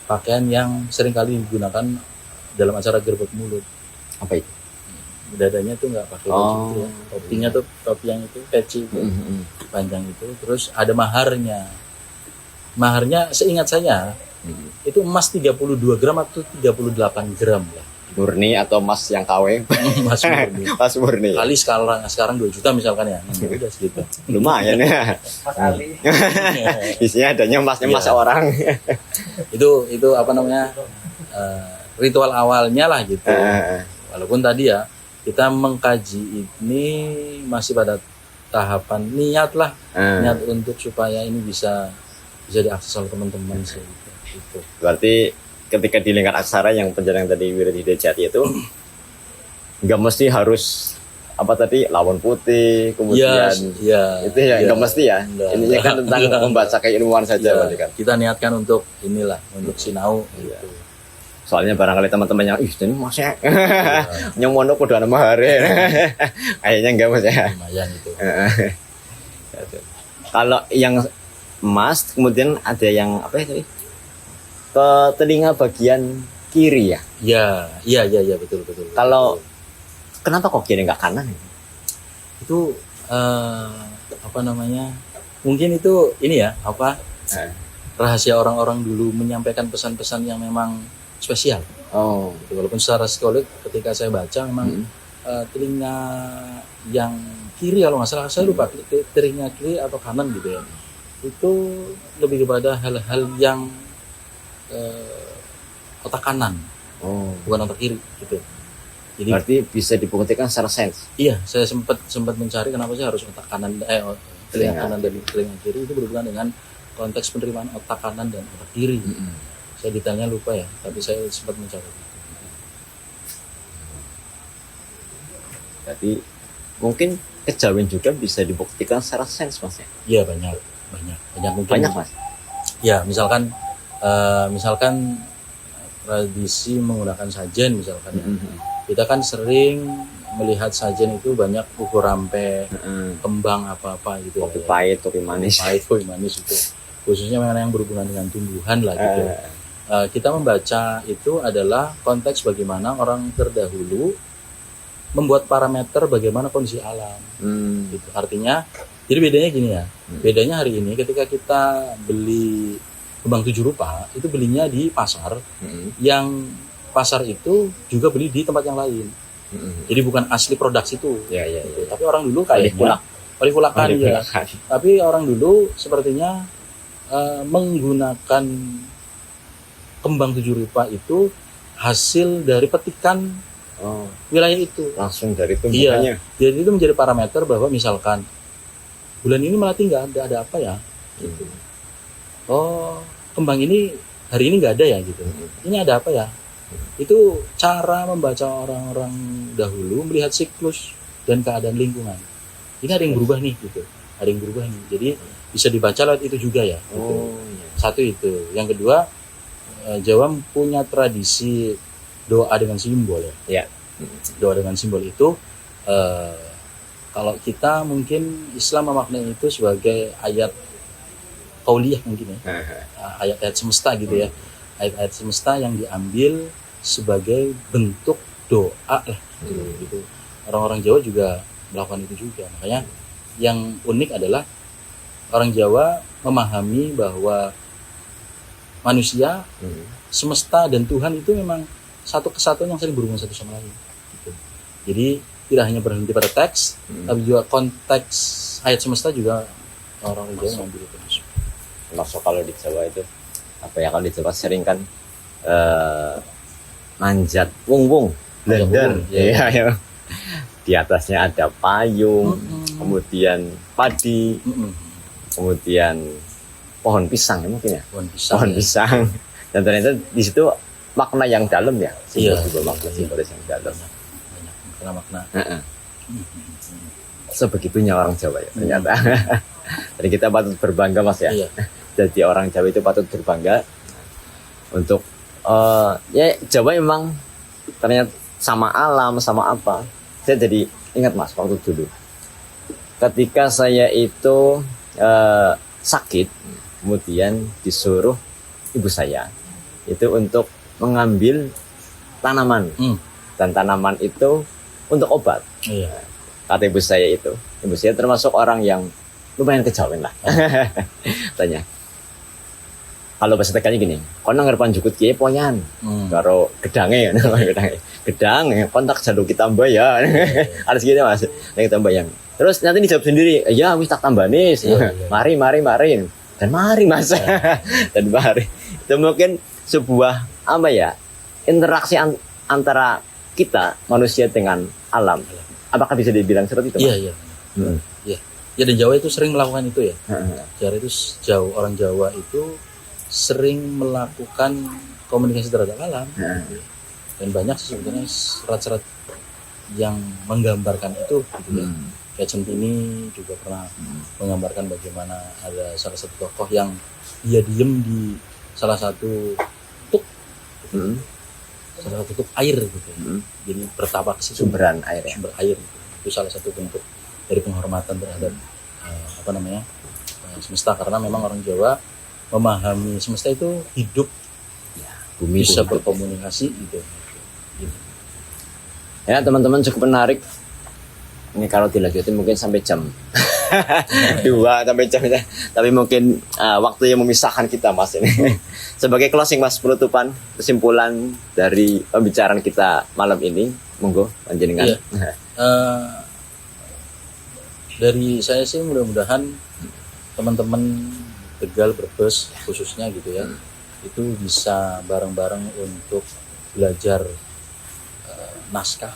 pakaian yang seringkali digunakan dalam acara gerbek mulut. Apa itu? Dadanya tuh nggak pakai baju gitu ya. Topinya tuh topi yang itu peci itu, panjang itu. Terus ada maharnya. Maharnya seingat saya itu emas 32 gram atau 38 gram lah. Murni atau emas yang KW? Emas murni. Emas murni. Kali sekarang 2 juta misalkan ya. Udah segitu. Lumayan ya. Mas Ali. Isinya adanya emasnya emas Iya. orang. itu apa namanya, ritual awalnya lah gitu. Walaupun tadi ya kita mengkaji ini masih pada tahapan niat lah, niat untuk supaya ini bisa diakses oleh teman-teman sih gitu. Berarti ketika di lingkar aksara yang penjelasan tadi Wirid Hidayat Jati itu nggak mesti harus apa tadi lawan putih kemudian itu ya nggak mesti ya. Ininya kan tentang membaca keilmuan saja berarti kan. Kita niatkan untuk inilah, untuk sinau gitu. Soalnya barangkali teman-teman yang ini masnya nyemono kudu ana mahare. Kayaknya enggak Mas ya. Lumayan itu. Kalau yang emas kemudian ada yang apa ya tadi? Ke telinga bagian kiri ya. Iya betul. Kalau kenapa kok kiri nggak kanan? Itu apa namanya? Mungkin itu ini ya, apa? Rahasia orang-orang dulu menyampaikan pesan-pesan yang memang spesial. Oh, Gitu. Walaupun secara psikolog ketika saya baca memang telinga yang kiri kalau nggak salah, saya lupa telinga kiri atau kanan gitu ya, itu lebih kepada hal-hal yang otak kanan, bukan otak kiri gitu. Jadi berarti bisa dibuktikan secara sains. iya, saya sempat mencari kenapa sih harus otak kanan, telinga kanan dan telinga kiri. Itu berhubungan dengan konteks penerimaan otak kanan dan otak kiri. Saya ditanya lupa ya, tapi saya sempat mencari. Jadi mungkin kejawen juga bisa dibuktikan secara sains Mas ya. Iya banyak mungkin. Banyak Mas. Ya misalkan tradisi menggunakan sajen misalkan ya. Kita kan sering melihat sajen itu banyak ukur rampe, kembang apa-apa gitu. Kopi pahit, kopi manis. Kopi manis itu. Khususnya yang berhubungan dengan tumbuhan lah gitu. Kita membaca itu adalah konteks bagaimana orang terdahulu membuat parameter bagaimana kondisi alam. Gitu. Artinya, jadi bedanya gini ya. Bedanya hari ini ketika kita beli kembang 7 rupa, itu belinya di pasar, yang pasar itu juga beli di tempat yang lain. Jadi bukan asli produk situ. Ya. Gitu. Tapi orang dulu kayaknya Oleh-olakan ya. Tapi orang dulu sepertinya menggunakan kembang 7 rupa itu hasil dari petikan wilayah itu. Langsung dari tumbuhannya. Iya. Jadi itu menjadi parameter bahwa misalkan bulan ini Melati nggak ada apa ya? Gitu. Oh, kembang ini hari ini nggak ada ya gitu. Ini ada apa ya? Itu cara membaca orang-orang dahulu melihat siklus dan keadaan lingkungan. Ini ada yang berubah nih gitu. Ada yang berubah nih. Jadi bisa dibaca lewat itu juga ya. Gitu. Satu itu. Yang kedua, Jawa punya tradisi doa dengan simbol ya. Ya. Doa dengan simbol itu kalau kita mungkin Islam memaknai itu sebagai ayat qauliyah mungkin ya. Ayat-ayat semesta gitu ya. Ayat-ayat semesta yang diambil sebagai bentuk doa lah gitu. Orang-orang Jawa juga melakukan itu juga. Makanya yang unik adalah orang Jawa memahami bahwa manusia, semesta dan Tuhan itu memang satu kesatuan yang saling berhubungan satu sama lain. Gitu. Jadi tidak hanya berhenti pada teks, tapi juga konteks ayat semesta juga orang Jawa mengambil itu. Masuk kalau di Jawa itu apa ya, kalau di Jawa sering kan manjat wung-wung blender, ya. ya. Di atasnya ada payung, kemudian padi, kemudian pohon pisang ya mungkin ya, pohon pisang. Dan ternyata di situ makna yang dalam ya, makna simbolis yang dalam. Banyak makna. Sebegitunya orang Jawa ya ternyata. Jadi kita patut berbangga Mas ya. Iya. Jadi orang Jawa itu patut berbangga untuk ya Jawa memang ternyata sama alam, sama apa. Saya jadi ingat Mas waktu dulu ketika saya itu sakit, kemudian disuruh ibu saya itu untuk mengambil tanaman, dan tanaman itu untuk obat. Iya. Kata ibu saya termasuk orang yang lumayan kejawen lah. Tanya, kalau bahasa Tegalnya gini, kono ngerpan jukut kiye poyan, karo gedange, gedang, kontak jaluk kita tambah ya, harus gitu Mas, kita tambah yang. Terus nanti dijawab sendiri, ya wis tak tambah nih, mari, dan mari Mas, dan mari. Itu mungkin sebuah apa ya, interaksi antara kita manusia dengan alam. Apakah bisa dibilang seperti itu? Iya. Iya. Ya, dan Jawa itu sering melakukan itu ya. Jawa itu orang Jawa itu sering melakukan komunikasi terhadap alam. Dan banyak sebetulnya serat-serat yang menggambarkan itu gitu ya. Kayak Centini juga pernah menggambarkan bagaimana ada salah satu tokoh yang dia diem di salah satu tuk, salah satu tuk air gitu. Jadi bertapa ke situ, sumber air gitu. Itu salah satu bentuk dari penghormatan terhadap semesta, karena memang orang Jawa memahami semesta itu hidup, bumi bisa itu berkomunikasi gitu. Ya teman-teman, cukup menarik. Ini kalau dilanjutin mungkin sampai jam 2 sampai jam, tapi mungkin waktu yang memisahkan kita Mas ini. Sebagai closing Mas, penutupan, kesimpulan dari pembicaraan kita malam ini, monggo panjenengan. Iya. Dari saya sih mudah-mudahan teman-teman Tegal, Brebes khususnya gitu ya, itu bisa bareng-bareng untuk belajar naskah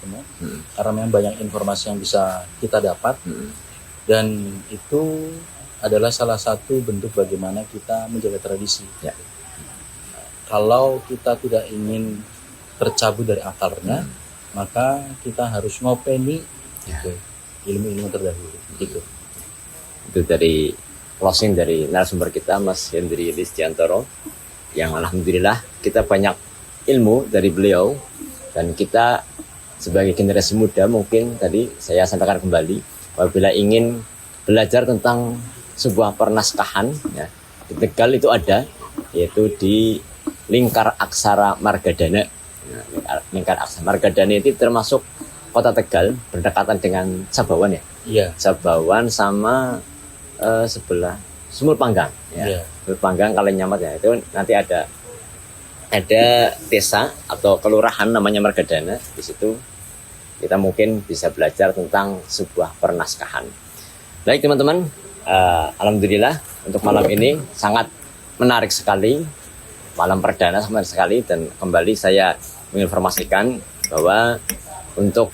kuno, karena memang banyak informasi yang bisa kita dapat, dan itu adalah salah satu bentuk bagaimana kita menjaga tradisi. Kalau kita tidak ingin tercabut dari akarnya, maka kita harus ngopeni ilmu-ilmu terdahulu gitu. Itu dari closing dari narasumber kita Mas Hendri Listiantoro, yang alhamdulillah kita banyak ilmu dari beliau, dan kita sebagai generasi muda mungkin tadi saya sampaikan kembali, apabila ingin belajar tentang sebuah pernaskahan ya, di Tegal itu ada, yaitu di Lingkar Aksara Margadana. Lingkar Aksara Margadana itu termasuk Kota Tegal, berdekatan dengan Sabawan ya. Iya. Sabawan sama sebelah Sumur Panggang ya. Sumur Panggang kalau nyamat ya, itu nanti ada desa atau kelurahan namanya Margadana. Di situ kita mungkin bisa belajar tentang sebuah pernaskahan. Baik teman-teman, alhamdulillah untuk malam ini sangat menarik sekali, malam perdana menarik sekali, dan kembali saya menginformasikan bahwa untuk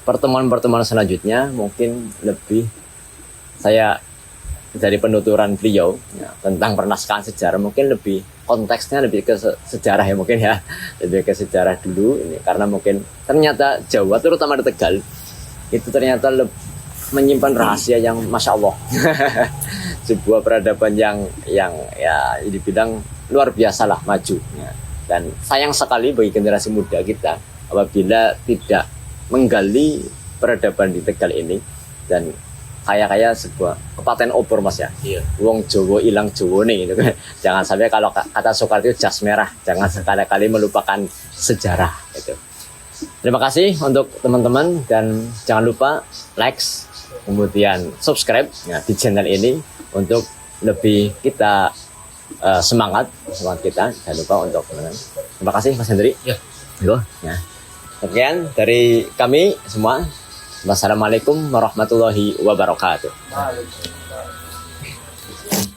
pertemuan-pertemuan selanjutnya mungkin lebih saya dari penuturan beliau ya, tentang pernaskahan sejarah, mungkin lebih konteksnya lebih ke sejarah ya, mungkin ya lebih ke sejarah dulu ini, karena mungkin ternyata Jawa terutama di Tegal itu ternyata menyimpan rahasia yang masya Allah. Sebuah peradaban yang ya dibilang luar biasa lah, maju ya. Dan sayang sekali bagi generasi muda kita apabila tidak menggali peradaban di Tegal ini, dan kayak sebuah kepaten obor Mas ya. Iya. Wong Jawa ilang Jawa nih gitu kan. Jangan sampai kalau kata Soekarno itu jas merah, jangan sekali-kali melupakan sejarah gitu. Terima kasih untuk teman-teman, dan jangan lupa like, kemudian subscribe ya, di channel ini untuk lebih kita semangat kita. Jangan lupa untuk terima kasih Mas Hendri. Ya. Ya. Sekian dari kami semua. Wassalamualaikum warahmatullahi wabarakatuh. Waalaikumsalam.